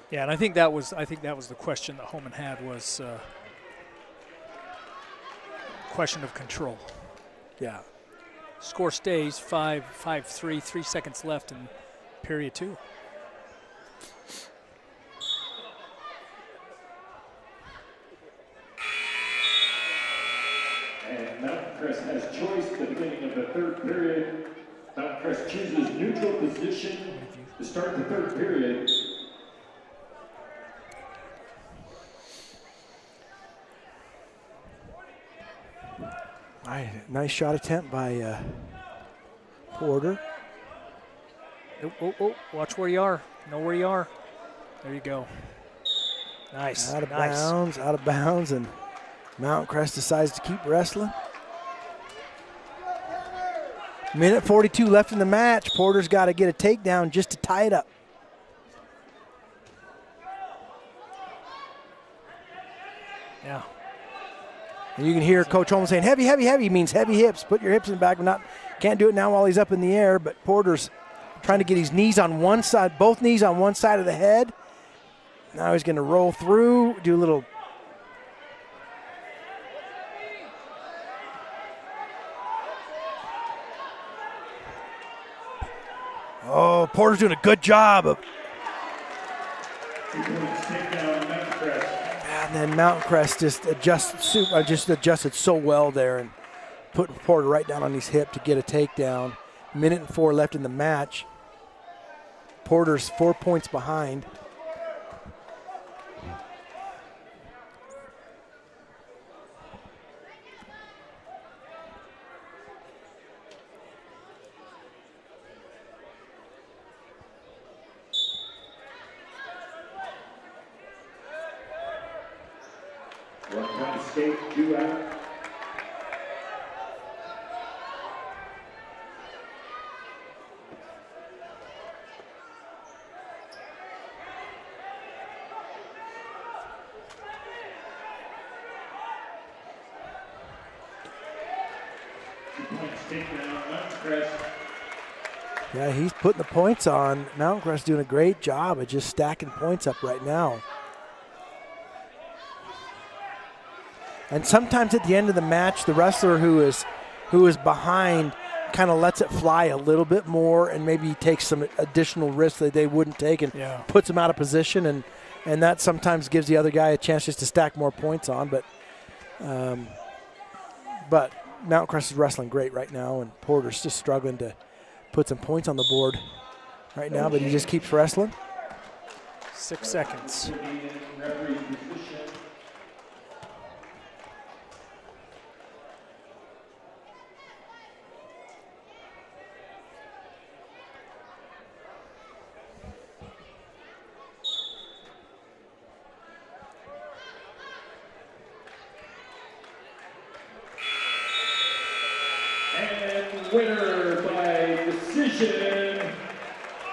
B: Yeah, and I think that was the question that Holman had was. Question of control.
A: Yeah.
B: Score stays 5-3, 3 seconds left in period 2.
C: And Mt Crest has choice at the beginning of the third period. Mt Crest chooses neutral position to start the third period.
A: All right, nice shot attempt by Porter.
B: Oh, watch where you are. Know where you are. There you go. Nice.
A: Out of bounds, and Mt Crest decides to keep wrestling. Minute 42 left in the match. Porter's got to get a takedown just to tie it up.
B: Yeah.
A: And you can hear Coach Holmes saying, heavy, heavy, heavy means heavy hips. Put your hips in the back. Can't do it now while he's up in the air, but Porter's trying to get his knees on one side, both knees on one side of the head. Now he's going to roll through, do a little. Oh, Porter's doing a good job of. And then Mt Crest just adjusted so well there and put Porter right down on his hip to get a takedown. Minute and 4 left in the match. Porter's 4 points behind.
C: State Juab.
A: Yeah, he's putting the points on. Mt Crest doing a great job of just stacking points up right now. And sometimes at the end of the match, the wrestler who is behind kind of lets it fly a little bit more and maybe takes some additional risks that they wouldn't take and puts them out of position. And that sometimes gives the other guy a chance just to stack more points on. But Mt Crest is wrestling great right now, and Porter's just struggling to put some points on the board right now, but he just keeps wrestling.
B: 6 seconds.
C: And winner by decision,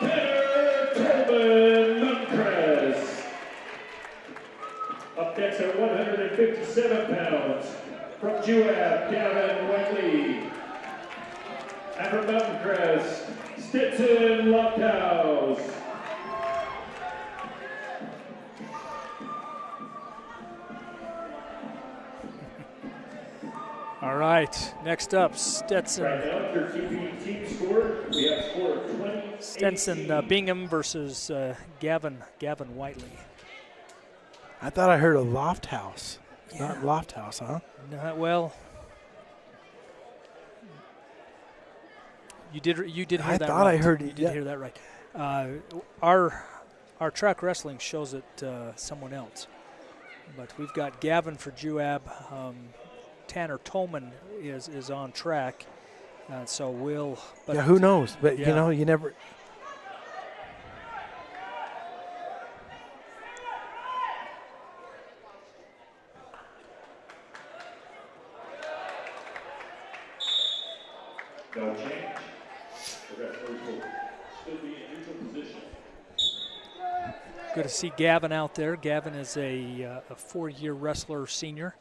C: Mt Crest. Up next at 157 pounds, from Juab, Gavin Whiteley. And from Mt Crest, Stetson Lofthouse.
B: All right, next up, Stetson.
C: Right now, for keeping team score, we have score 20.
B: Stetson Bingham versus Gavin Whiteley.
A: I thought I heard a Lofthouse. It's not Lofthouse, huh?
B: No, well, you did hear that right.
A: I thought I heard
B: you did hear that right. Our track wrestling shows it someone else, but we've got Gavin for Juab. Tanner Tolman is on track, so we'll. But
A: yeah, who knows? But you know, you never.
C: No change. The referee will still be in neutral position.
B: Good to see Gavin out there. Gavin is a 4-year wrestler senior.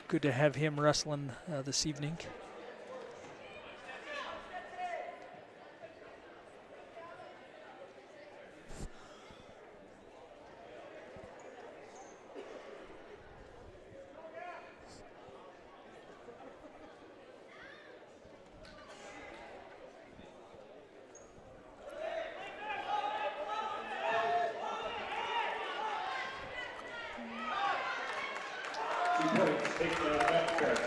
B: Good to have him wrestling this evening.
C: Take Mt Crest.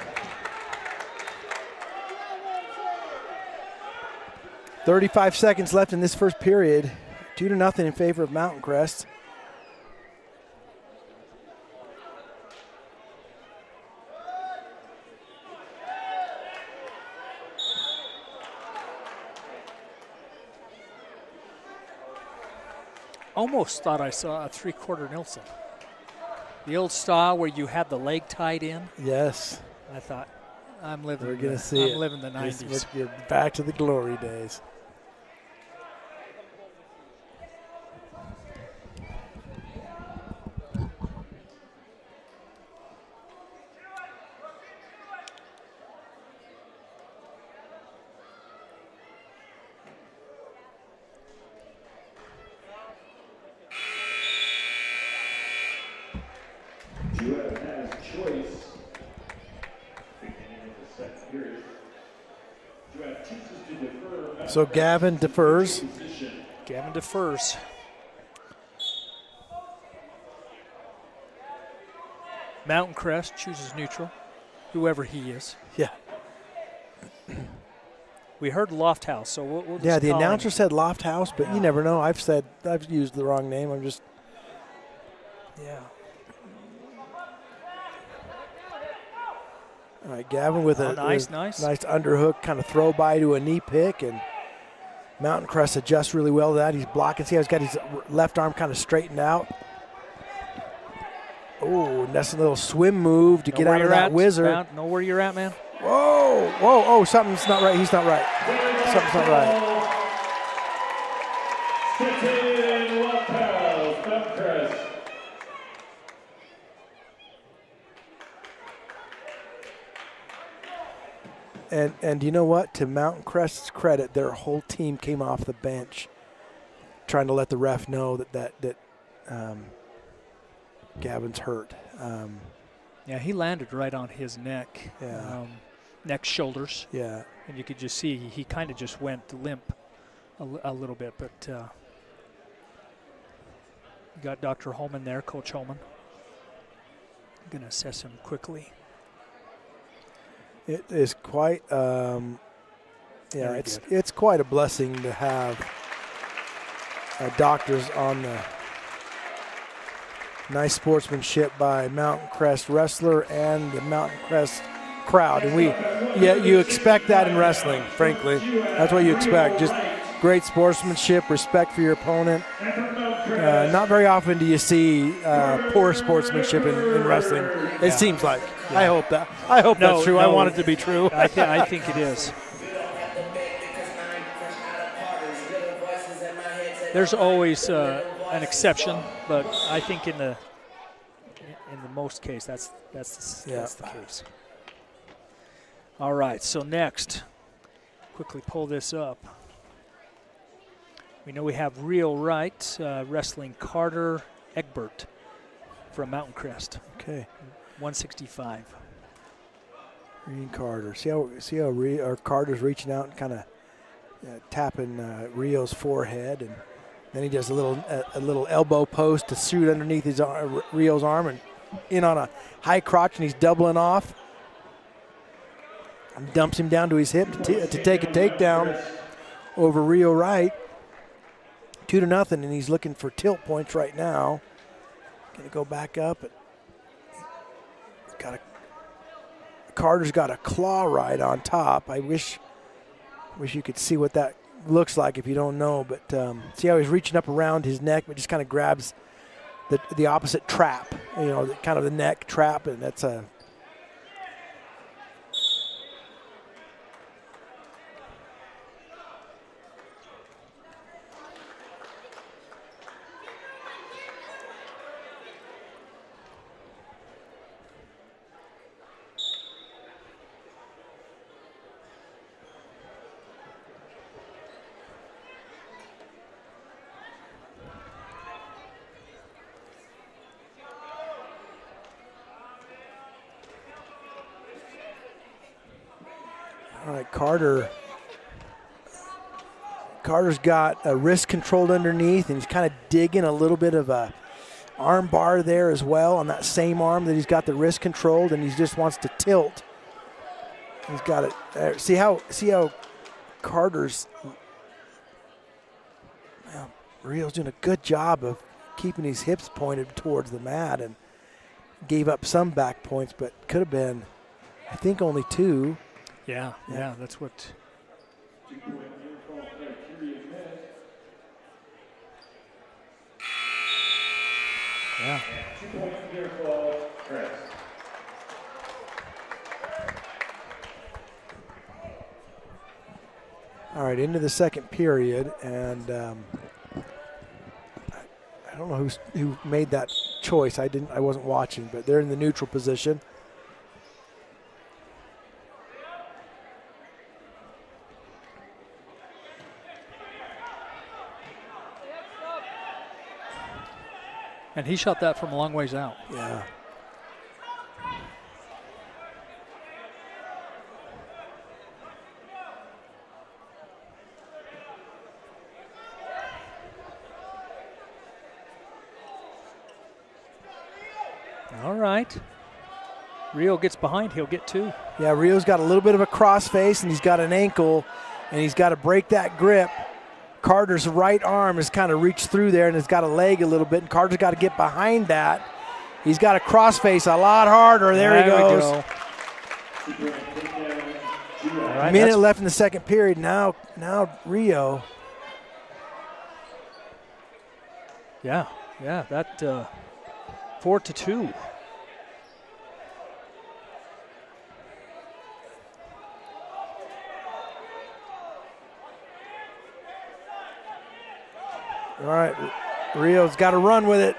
A: 35 seconds left in this first period. 2-0 in favor of Mt Crest.
B: Almost thought I saw a 3/4 Nelson. The old style where you had the leg tied in.
A: Yes.
B: I thought, I'm living.
A: We're going to see it.
B: I'm living the 90s.
A: You're back to the glory days. So Gavin defers.
B: Gavin defers. Mountain Crest chooses neutral, whoever he is.
A: Yeah.
B: We heard Loft House, so we'll just
A: Yeah, the
B: call
A: announcer
B: him.
A: said Loft House, but you never know. I've used the wrong name. I'm just.
B: Yeah.
A: All right, Gavin with a
B: nice
A: underhook kind of throw by to a knee pick, and Mountain Crest adjusts really well to that. He's blocking. See how he's got his left arm kind of straightened out. Oh, that's a little swim move to get out of that whizzer.
B: Know where you're at, man.
A: Whoa, whoa, oh, something's not right. He's not right. Something's not right.
C: Stetson Lofthouse, Mt Crest.
A: And you know what? To Mountain Crest's credit, their whole team came off the bench trying to let the ref know that Gavin's hurt.
B: Yeah, he landed right on his neck.
A: Yeah.
B: Neck, shoulders.
A: Yeah.
B: And you could just see he kind of just went limp a little bit. But you got Dr. Holman there, Coach Holman. I'm going to assess him quickly.
A: It is quite, it's quite a blessing to have doctors on the nice sportsmanship by Mountain Crest wrestler and the Mountain Crest crowd. And you expect that in wrestling, frankly. That's what you expect. Just great sportsmanship, respect for your opponent. Not very often do you see poor sportsmanship in wrestling. It seems like. Yeah. I hope that's true. I want it to be true.
B: I think it is. There's always an exception, but I think in the most case that's the case. All right, so next, quickly pull this up. We know we have Rio Wright wrestling Carter Egbert from Mountain Crest.
A: Okay.
B: 165.
A: Green Carter. See how Carter's reaching out and kind of tapping Rio's forehead, and then he does a little elbow post to shoot underneath his Rio's arm and in on a high crotch, and he's doubling off. And dumps him down to his hip to take a takedown over Rio Wright. 2-0, and he's looking for tilt points right now. Going to go back up. Carter's got a claw right on top. I wish you could see what that looks like if you don't know. But see how he's reaching up around his neck, but just kind of grabs the opposite trap. Kind of the neck trap, and that's a. All right, Carter's got a wrist controlled underneath, and he's kind of digging a little bit of a arm bar there as well on that same arm that he's got the wrist controlled, and he just wants to tilt. He's got it there. See how Carter's Rio's doing a good job of keeping his hips pointed towards the mat, and gave up some back points, but could have been, I think, only 2.
B: Yeah, that's what. Yeah.
A: All right, into the second period, and I don't know who made that choice. I wasn't watching, but they're in the neutral position.
B: And he shot that from a long ways out.
A: Yeah.
B: All right. Rio gets behind, he'll get 2.
A: Yeah, Rio's got a little bit of a cross face, and he's got an ankle, and he's got to break that grip. Carter's right arm has kind of reached through there, and has got a leg a little bit, and Carter's got to get behind that. He's got a cross face a lot harder. There he goes.
B: Right,
A: minute left in the second period. Now Rio.
B: Yeah, that 4-2.
A: All right, Rio's got to run with it.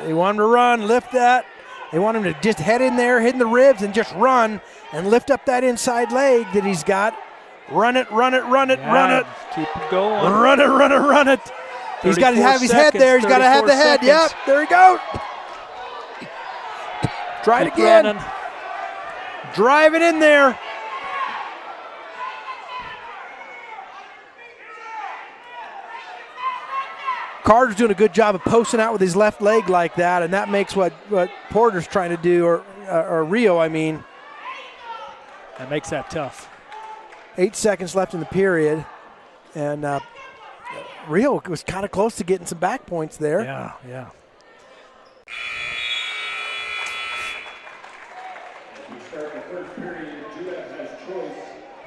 A: They want him to run, lift that. They want him to just head in there, hit in the ribs, and just run and lift up that inside leg that he's got. Run it, run it, run it, run it.
B: Keep it going.
A: Run it, run it, run it. He's got to have his head there. He's got to have the head. Yep, there he goes. Try it again.
B: Running.
A: Drive it in there. Carter's doing a good job of posting out with his left leg like that, and that makes what Porter's trying to do, or Rio, I mean.
B: That makes that tough.
A: 8 seconds left in the period, and Rio was kind of close to getting some back points there.
B: Yeah.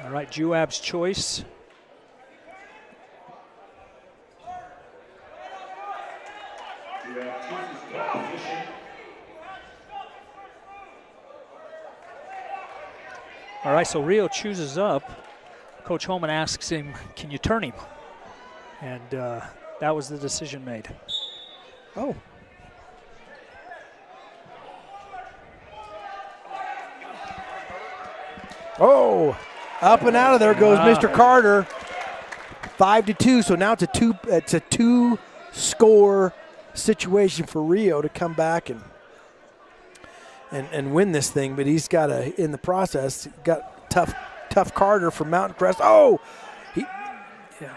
B: All right, Juab's choice. All right, so Rio chooses up. Coach Holman asks him, can you turn him? And that was the decision made.
A: Oh. Oh, up and out of there goes Mr. Carter. 5-2, so now it's a two-score situation for Rio to come back and win this thing, but he's got in the process, got tough Carter from Mt Crest. Oh,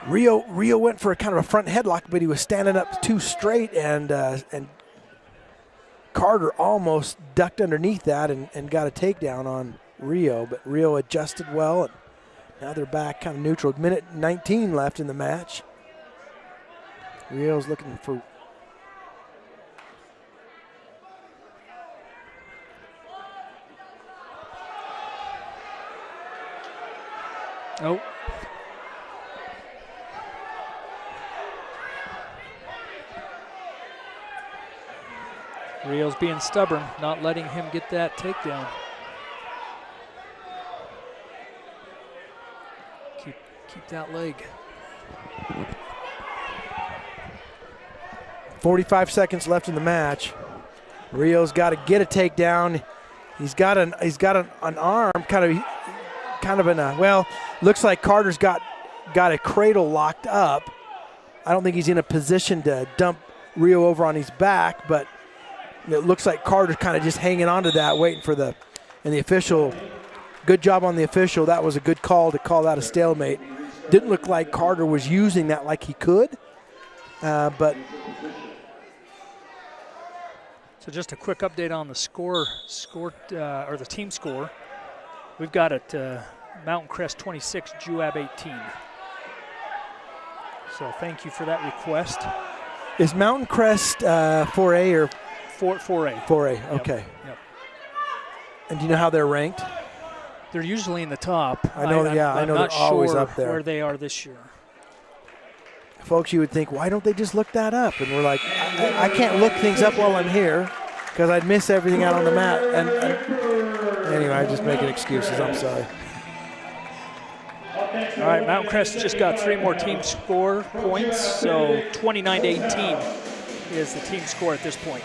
A: Rio went for a kind of a front headlock, but he was standing up too straight, and Carter almost ducked underneath that and got a takedown on Rio, but Rio adjusted well, and now they're back kind of neutral. Minute 19 left in the match. Rio's looking for.
B: Oh. Rio's being stubborn, not letting him get that takedown. Keep that leg.
A: 45 seconds left in the match. Rio's got to get a takedown. He's got an arm kind of in a, well, looks like Carter's got a cradle locked up. I don't think he's in a position to dump Rio over on his back, but it looks like Carter's kind of just hanging on to that, waiting for the official. Good job on the official. That was a good call to call that a stalemate. Didn't look like Carter was using that like he could, but.
B: So just a quick update on the score or the team score. We've got it Mt Crest 26, Juab 18. So thank you for that request.
A: Is Mt Crest 4A or
B: 4A?
A: 4A, okay.
B: Yep.
A: And do you know how they're ranked?
B: They're usually in the top.
A: I know, I know they're always up there.
B: Where they are this year.
A: Folks, you would think, why don't they just look that up? And we're like, I can't look things up while I'm here because I'd miss everything out on the mat. And anyway, I'm just making excuses. I'm sorry.
B: All right, Mt Crest just got 3 more team score points, so 29-18 is the team score at this point.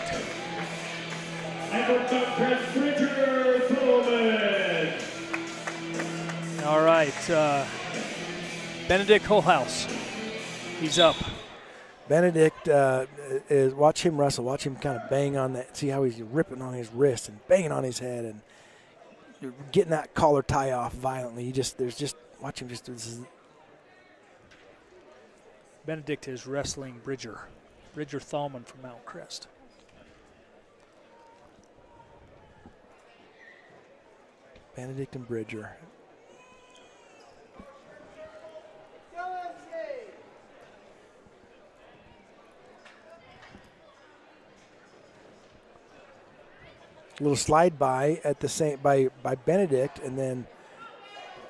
B: All right, Benedict Holhouse, he's up.
A: Benedict watch him wrestle. Watch him kind of bang on that. See how he's ripping on his wrist and banging on his head and getting that collar tie off violently. Watch him just do this.
B: Benedict is wrestling Bridger Thalman from Mt Crest.
A: Benedict and Bridger. A little slide by at the same by Benedict, and then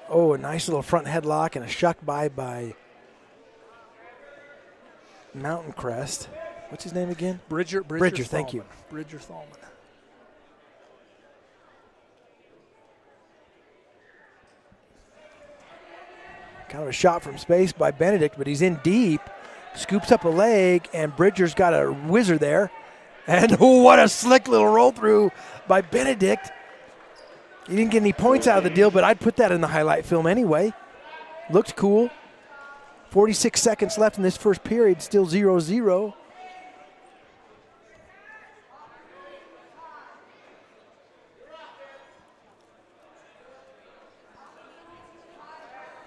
A: a nice little front headlock and a shuck by Mt Crest. What's his name again?
B: Bridger,
A: thank you.
B: Bridger Thalman.
A: Kind of a shot from space by Benedict, but he's in deep. Scoops up a leg, and Bridger's got a whizzer there. And what a slick little roll through by Benedict. He didn't get any points out of the deal, but I'd put that in the highlight film anyway. Looked cool. 46 seconds left in this first period, still 0-0.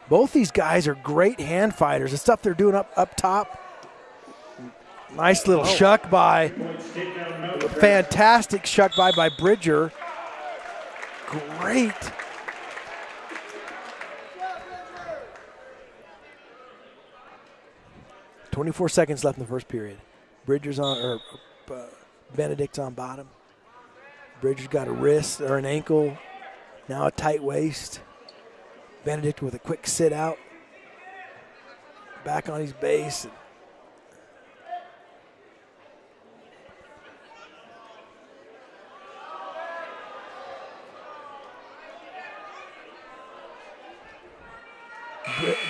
A: Both these guys are great hand fighters. The stuff they're doing up top. Nice little shuck by. Fantastic shuck by Bridger. Great. .24 seconds left in the first period. Bridger's on, Benedict's on bottom. Bridger's got a wrist or an ankle. Now a tight waist. Benedict with a quick sit out. Back on his base.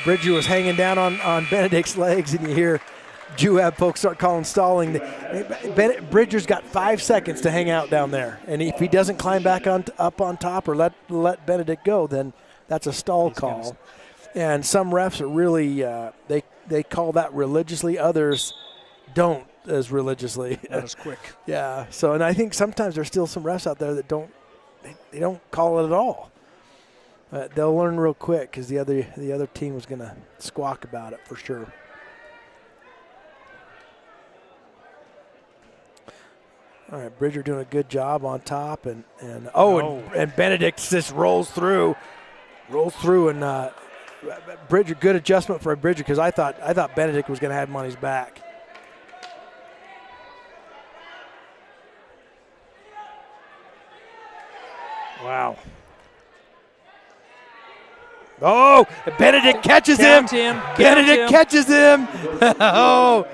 A: Bridger was hanging down on Benedict's legs, and you hear Juab folks start calling stalling. Bridger's got 5 seconds to hang out down there, and if he doesn't climb back up on top or let Benedict go, then that's a stall call. And some refs are really they call that religiously. Others don't as religiously.
B: Not as quick.
A: Yeah. So, and I think sometimes there's still some refs out there that don't call it at all. They'll learn real quick because the other team was going to squawk about it for sure. All right, Bridger doing a good job on top, and Benedict just rolls through, and Bridger, good adjustment for Bridger because I thought Benedict was going to have him on his back.
B: Wow.
A: Oh, Benedict catches him. Benedict catches him. Oh.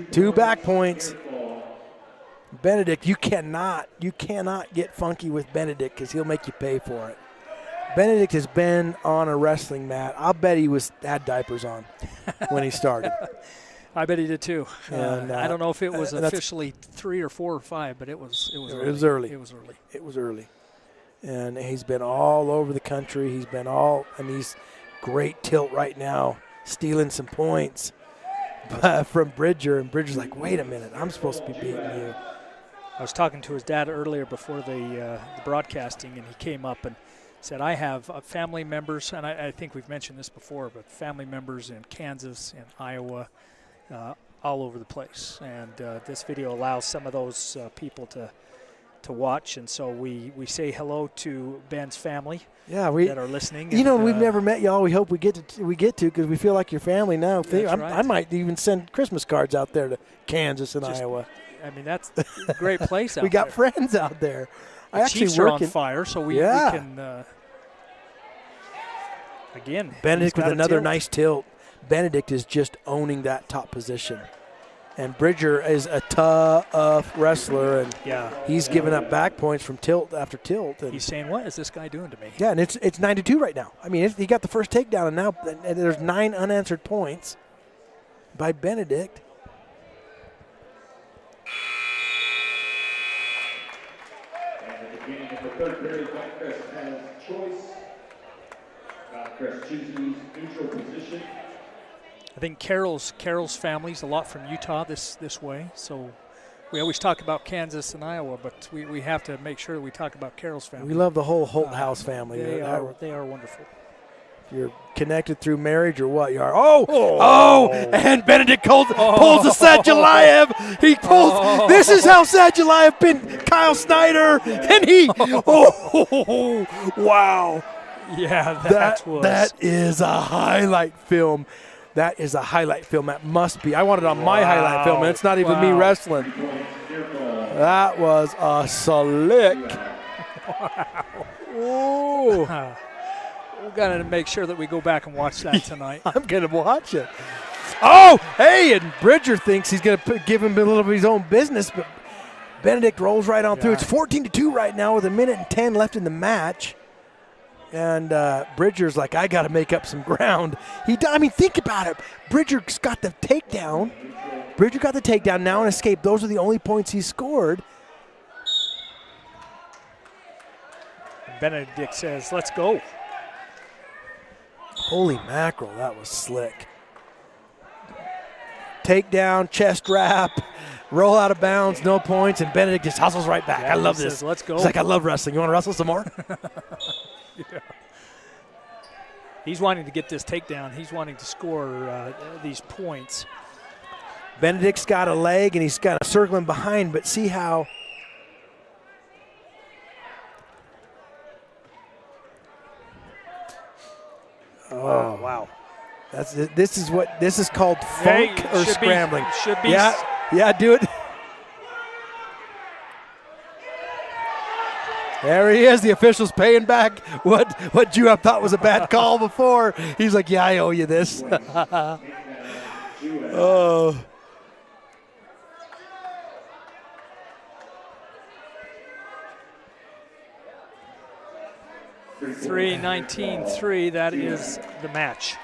A: 2 back points. Benedict, you cannot get funky with Benedict because he'll make you pay for it. Benedict has been on a wrestling mat. I'll bet he had diapers on when he started.
B: I bet he did too.
A: And,
B: I don't know if it was officially 3 or 4 or 5, but it was early.
A: It was early.
B: It was early.
A: And he's been all over the country. He's great tilt right now, stealing some points from Bridger. And Bridger's like, wait a minute, I'm supposed to be beating you.
B: I was talking to his dad earlier before the broadcasting, and he came up and said, I have family members, and I think we've mentioned this before, but family members in Kansas and Iowa, all over the place. And this video allows some of those people to watch, and so we say hello to Ben's family that are listening.
A: We've never met y'all. We hope we get to because we feel like your family now.
B: Right.
A: I might even send Christmas cards out there to Kansas and Iowa.
B: I mean, that's a great place out there.
A: We got friends out there.
B: The Chiefs are on fire, so we can again.
A: Benedict with another nice tilt. Benedict is just owning that top position. And Bridger is a tough wrestler, and he's giving up back points from tilt after tilt. And
B: he's saying, what is this guy doing to me?
A: Yeah, and it's 9-2 right now. I mean, he got the first takedown, and now there's 9 unanswered points by Benedict.
C: And at the beginning of the third period, Mt Crest has choice. Mt Crest chooses neutral position.
B: I think Carol's family's a lot from Utah this way, so we always talk about Kansas and Iowa, but we have to make sure that we talk about Carol's family.
A: We love the whole Holt House family.
B: They are wonderful.
A: You're connected through marriage or what you are. And Benedict pulls a Sadulayev. He pulls. This is how Sadulayev pinned Kyle Snyder, and he. Wow.
B: Yeah,
A: that is a highlight film. That is a highlight film. That must be. I want it on my highlight film, and it's not even me wrestling. That was a slick.
B: Wow. We're going to make sure that we go back and watch that tonight.
A: I'm going to watch it. Oh, hey, and Bridger thinks he's going to give him a little of his own business, but Benedict rolls right on through. It's 14-2 right now with 1:10 left in the match. And Bridger's like, I got to make up some ground. Think about it. Bridger's got the takedown. Bridger got the takedown, now an escape. Those are the only points he scored.
B: Benedict says, let's go.
A: Holy mackerel, that was slick. Takedown, chest wrap, roll out of bounds, no points, and Benedict just hustles right back. I love this.
B: Let's go.
A: He's like, I love wrestling. You want to wrestle some more?
B: Yeah. He's wanting to get this takedown. He's wanting to score these points.
A: Benedict's got a leg, and he's got a circling behind, but see how
B: oh, wow.
A: This is called funk or scrambling.
B: Should be.
A: Yeah, do it. There he is. The official's paying back what Juab thought was a bad call before. He's like, yeah, I owe you this. Oh.
B: $3-19-3. That is the match.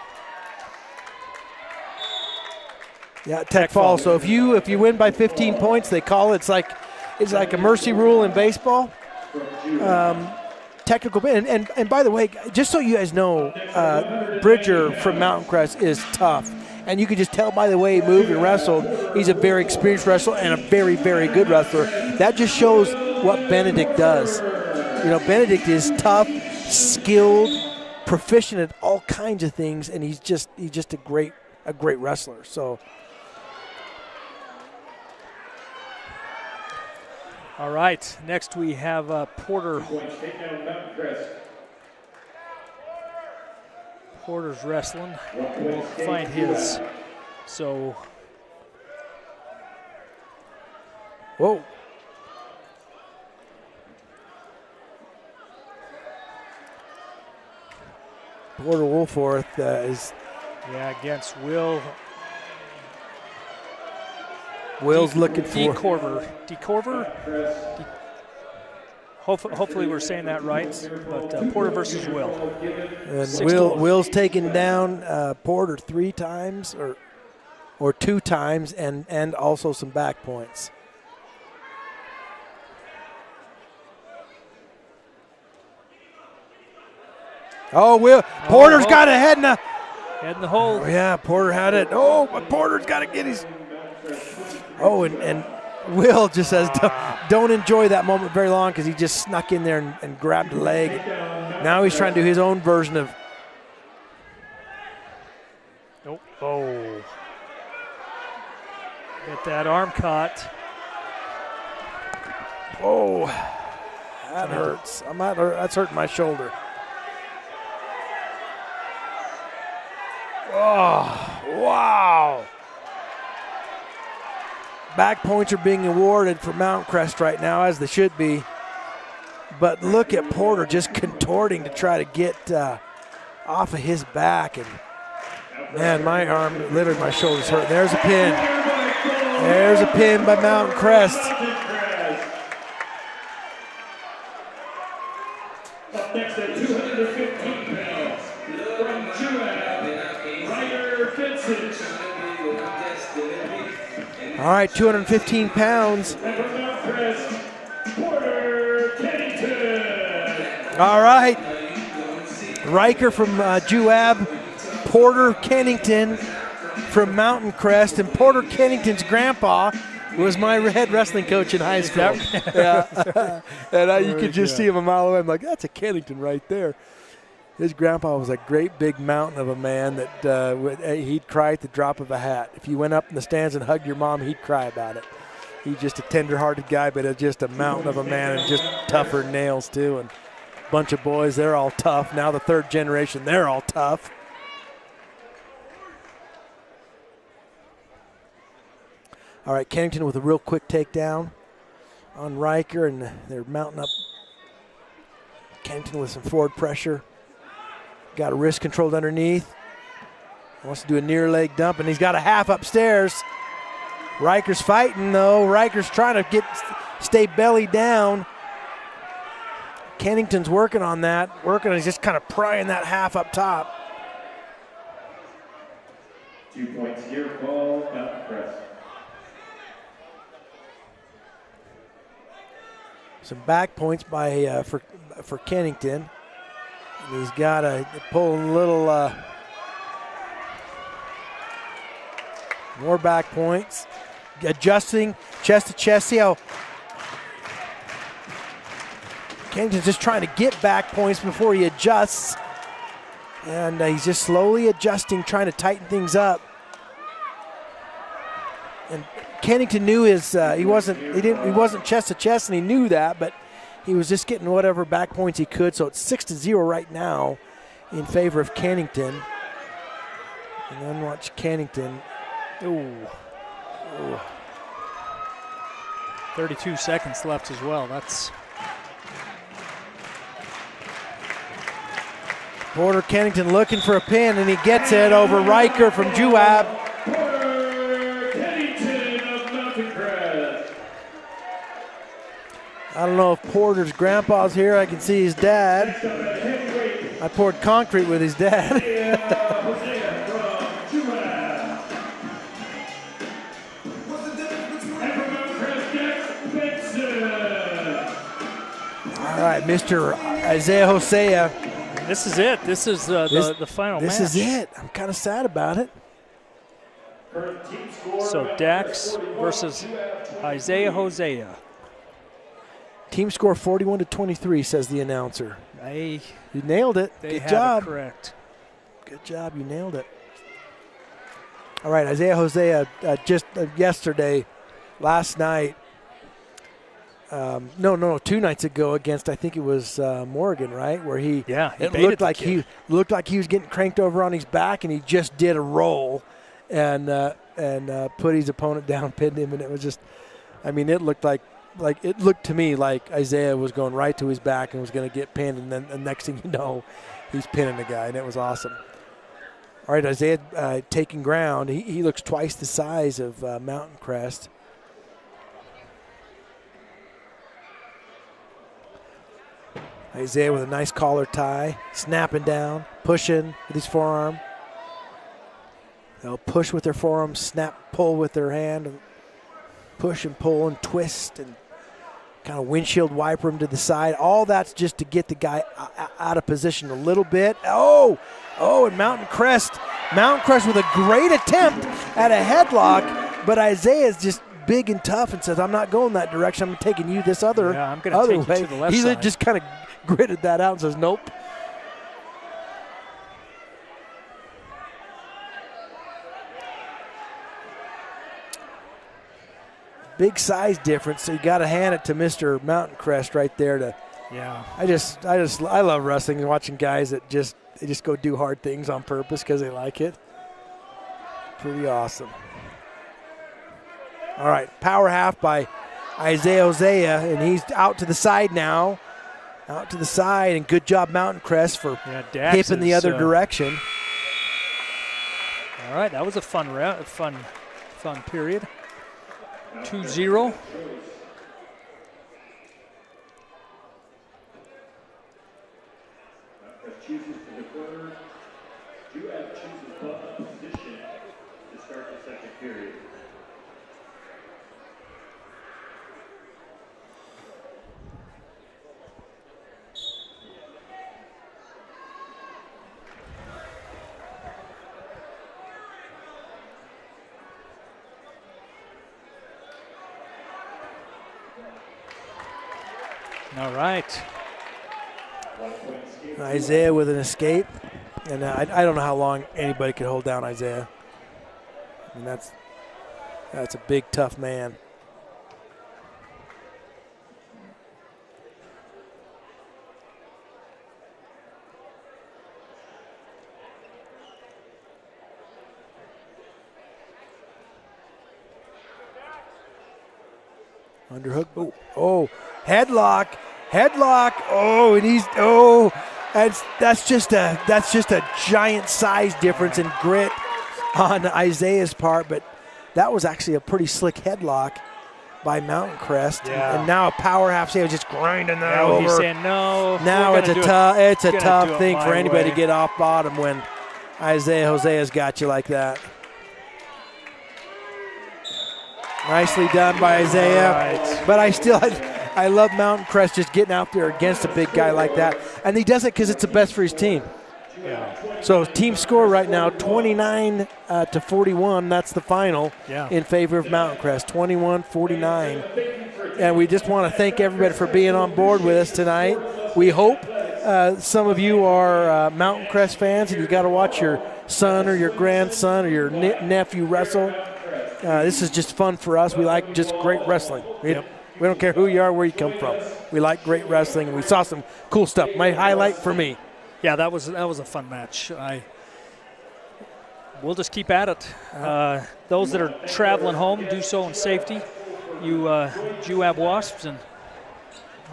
A: Yeah, tech fall. So if you win by 15 points, they call it. It's like a mercy rule in baseball. Technical. And by the way, just so you guys know, Bridger from Mt Crest is tough. And you can just tell by the way he moved and wrestled, he's a very experienced wrestler and a very, very good wrestler. That just shows what Benedict does. You know, Benedict is tough, skilled, proficient at all kinds of things, and he's just a great wrestler. So.
B: All right, next we have Porter. Porter's wrestling. We'll find his. So.
A: Whoa. Porter Wolforth is.
B: Yeah, against Will.
A: Will's looking for
B: DeCorver. Hopefully we're saying that right. But Porter versus Will.
A: And Will's taken down Porter 3 times or 2 times and also some back points. Oh, Porter's got a head in
B: the hole.
A: Oh, yeah, Porter had it. Oh, but Porter's got to get his. Oh, and Will just says, don't enjoy that moment very long because he just snuck in there and grabbed a leg. Now he's trying to do his own version of.
B: Oh. Get that arm caught.
A: Oh, that hurts. That's hurting my shoulder. Oh, wow. Back points are being awarded for Mt Crest right now, as they should be. But look at Porter just contorting to try to get off of his back. And, man, my arm, literally my shoulder's hurt. There's a pin. There's a pin by Mt Crest.
C: Up next at 215 pounds, from Juab, Ryder Vincent.
A: All right, 215 pounds.
C: And from Mt Crest, Porter Kennington.
A: All right. Riker from Juab, Porter Kennington from Mountain Crest, and Porter Kennington's grandpa was my head wrestling coach in high school. Yeah. And you could just see him a mile away. I'm like, that's a Kennington right there. His grandpa was a great big mountain of a man that he'd cry at the drop of a hat. If you went up in the stands and hugged your mom, he'd cry about it. He's just a tender-hearted guy, but just a mountain of a man and just tougher than nails, too. And a bunch of boys, they're all tough. Now the third generation, they're all tough. All right, Kennington with a real quick takedown on Riker, and they're mounting up. Kennington with some forward pressure. Got a wrist controlled underneath. Wants to do a near leg dump, and he's got a half upstairs. Riker's fighting, though. Riker's trying to stay belly down. Kennington's working on that. He's just kind of prying that half up top.
C: 2 points here, ball, Mt Crest.
A: Some back points by for Kennington. And he's got to pull a little more back points. Adjusting chest to chest. See how Kennington's just trying to get back points before he adjusts. And he's just slowly adjusting, trying to tighten things up. And Kennington knew he wasn't chest to chest, and he knew that, but he was just getting whatever back points he could. So it's 6-0 right now in favor of Kennington. And then watch Kennington.
B: Ooh. 32 seconds left as well. That's
A: Porter Kennington looking for a pin, and he gets it over Riker from Juab.
C: Porter Kennington of Mt Crest.
A: I don't know if Porter's grandpa's here. I can see his dad. I poured concrete with his dad. All right, Mr. Isaiah Hosea.
B: This is it. This is the final match.
A: This is it. I'm kind of sad about it.
B: So Dax versus Isaiah Hosea.
A: Team score 41-23, says the announcer.
B: You
A: nailed it. Good job.
B: Correct.
A: Good job. You nailed it. All right, Isaiah Hosea just yesterday, last night. 2 nights ago against, I think it was Morgan, right? Where he looked like he was getting cranked over on his back, and he just did a roll and put his opponent down, pinned him, and it was just, it looked it looked to me like Isaiah was going right to his back and was going to get pinned, and then the next thing you know, he's pinning the guy, and it was awesome. All right, Isaiah taking ground. He looks twice the size of Mt Crest. Isaiah with a nice collar tie, snapping down, pushing with his forearm. They'll push with their forearm, snap, pull with their hand, push and pull and twist and kind of windshield wiper him to the side. All that's just to get the guy out of position a little bit. And Mt Crest with a great attempt at a headlock, but Isaiah's just big and tough and says, I'm not going that direction. I'm taking you this other way.
B: I'm going to take you to the left side.
A: He just kind of gritted that out and says, nope. Big size difference, so you got to hand it to Mr. Mt Crest right there. I love wrestling and watching guys that just go do hard things on purpose because they like it. Pretty awesome. All right, power half by Isaiah Hosea, and he's out to the side now. Out to the side, and good job Mt Crest for hipping the other direction.
B: All right, that was a fun period. 2-0.
C: Chooses to defer. Juab chooses button position to start the second period.
B: All right.
A: Isaiah with an escape. And I don't know how long anybody could hold down Isaiah. I mean, that's a big, tough man. Underhook. Oh, headlock. Oh, and that's just a giant size difference in grit on Isaiah's part, but that was actually a pretty slick headlock by Mt Crest.
B: Yeah.
A: And now a power half save just grinding that over.
B: He's saying no.
A: Now it's a tough thing for anybody
B: way.
A: to get off bottom when Hosea's got you like that. Nicely done by Isaiah.
B: Right.
A: But I love Mt Crest just getting out there against a big guy like that. And he does it because it's the best for his team.
B: Yeah.
A: So team score right now, 29 to 41. That's the final in favor of Mt Crest, 21-49. And we just want to thank everybody for being on board with us tonight. We hope some of you are Mt Crest fans and you got to watch your son or your grandson or your nephew wrestle. This is just fun for us. We like just great wrestling. We don't care who you are, where you come from. We like great wrestling, and we saw some cool stuff. My highlight for me.
B: Yeah, that was a fun match. We'll just keep at it. Those that are traveling home, do so in safety. You Juab Wasps, and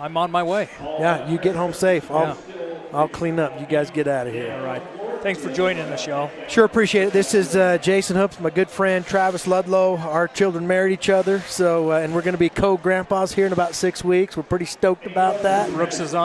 B: I'm on my way.
A: Yeah, you get home safe. I'll clean up. You guys get out of here.
B: All right. Thanks for joining us, y'all.
A: Sure, appreciate it. This is Jason Hoops, my good friend Travis Ludlow. Our children married each other, so and we're going to be co-grandpas here in about 6 weeks. We're pretty stoked about that.
B: Brooks is on.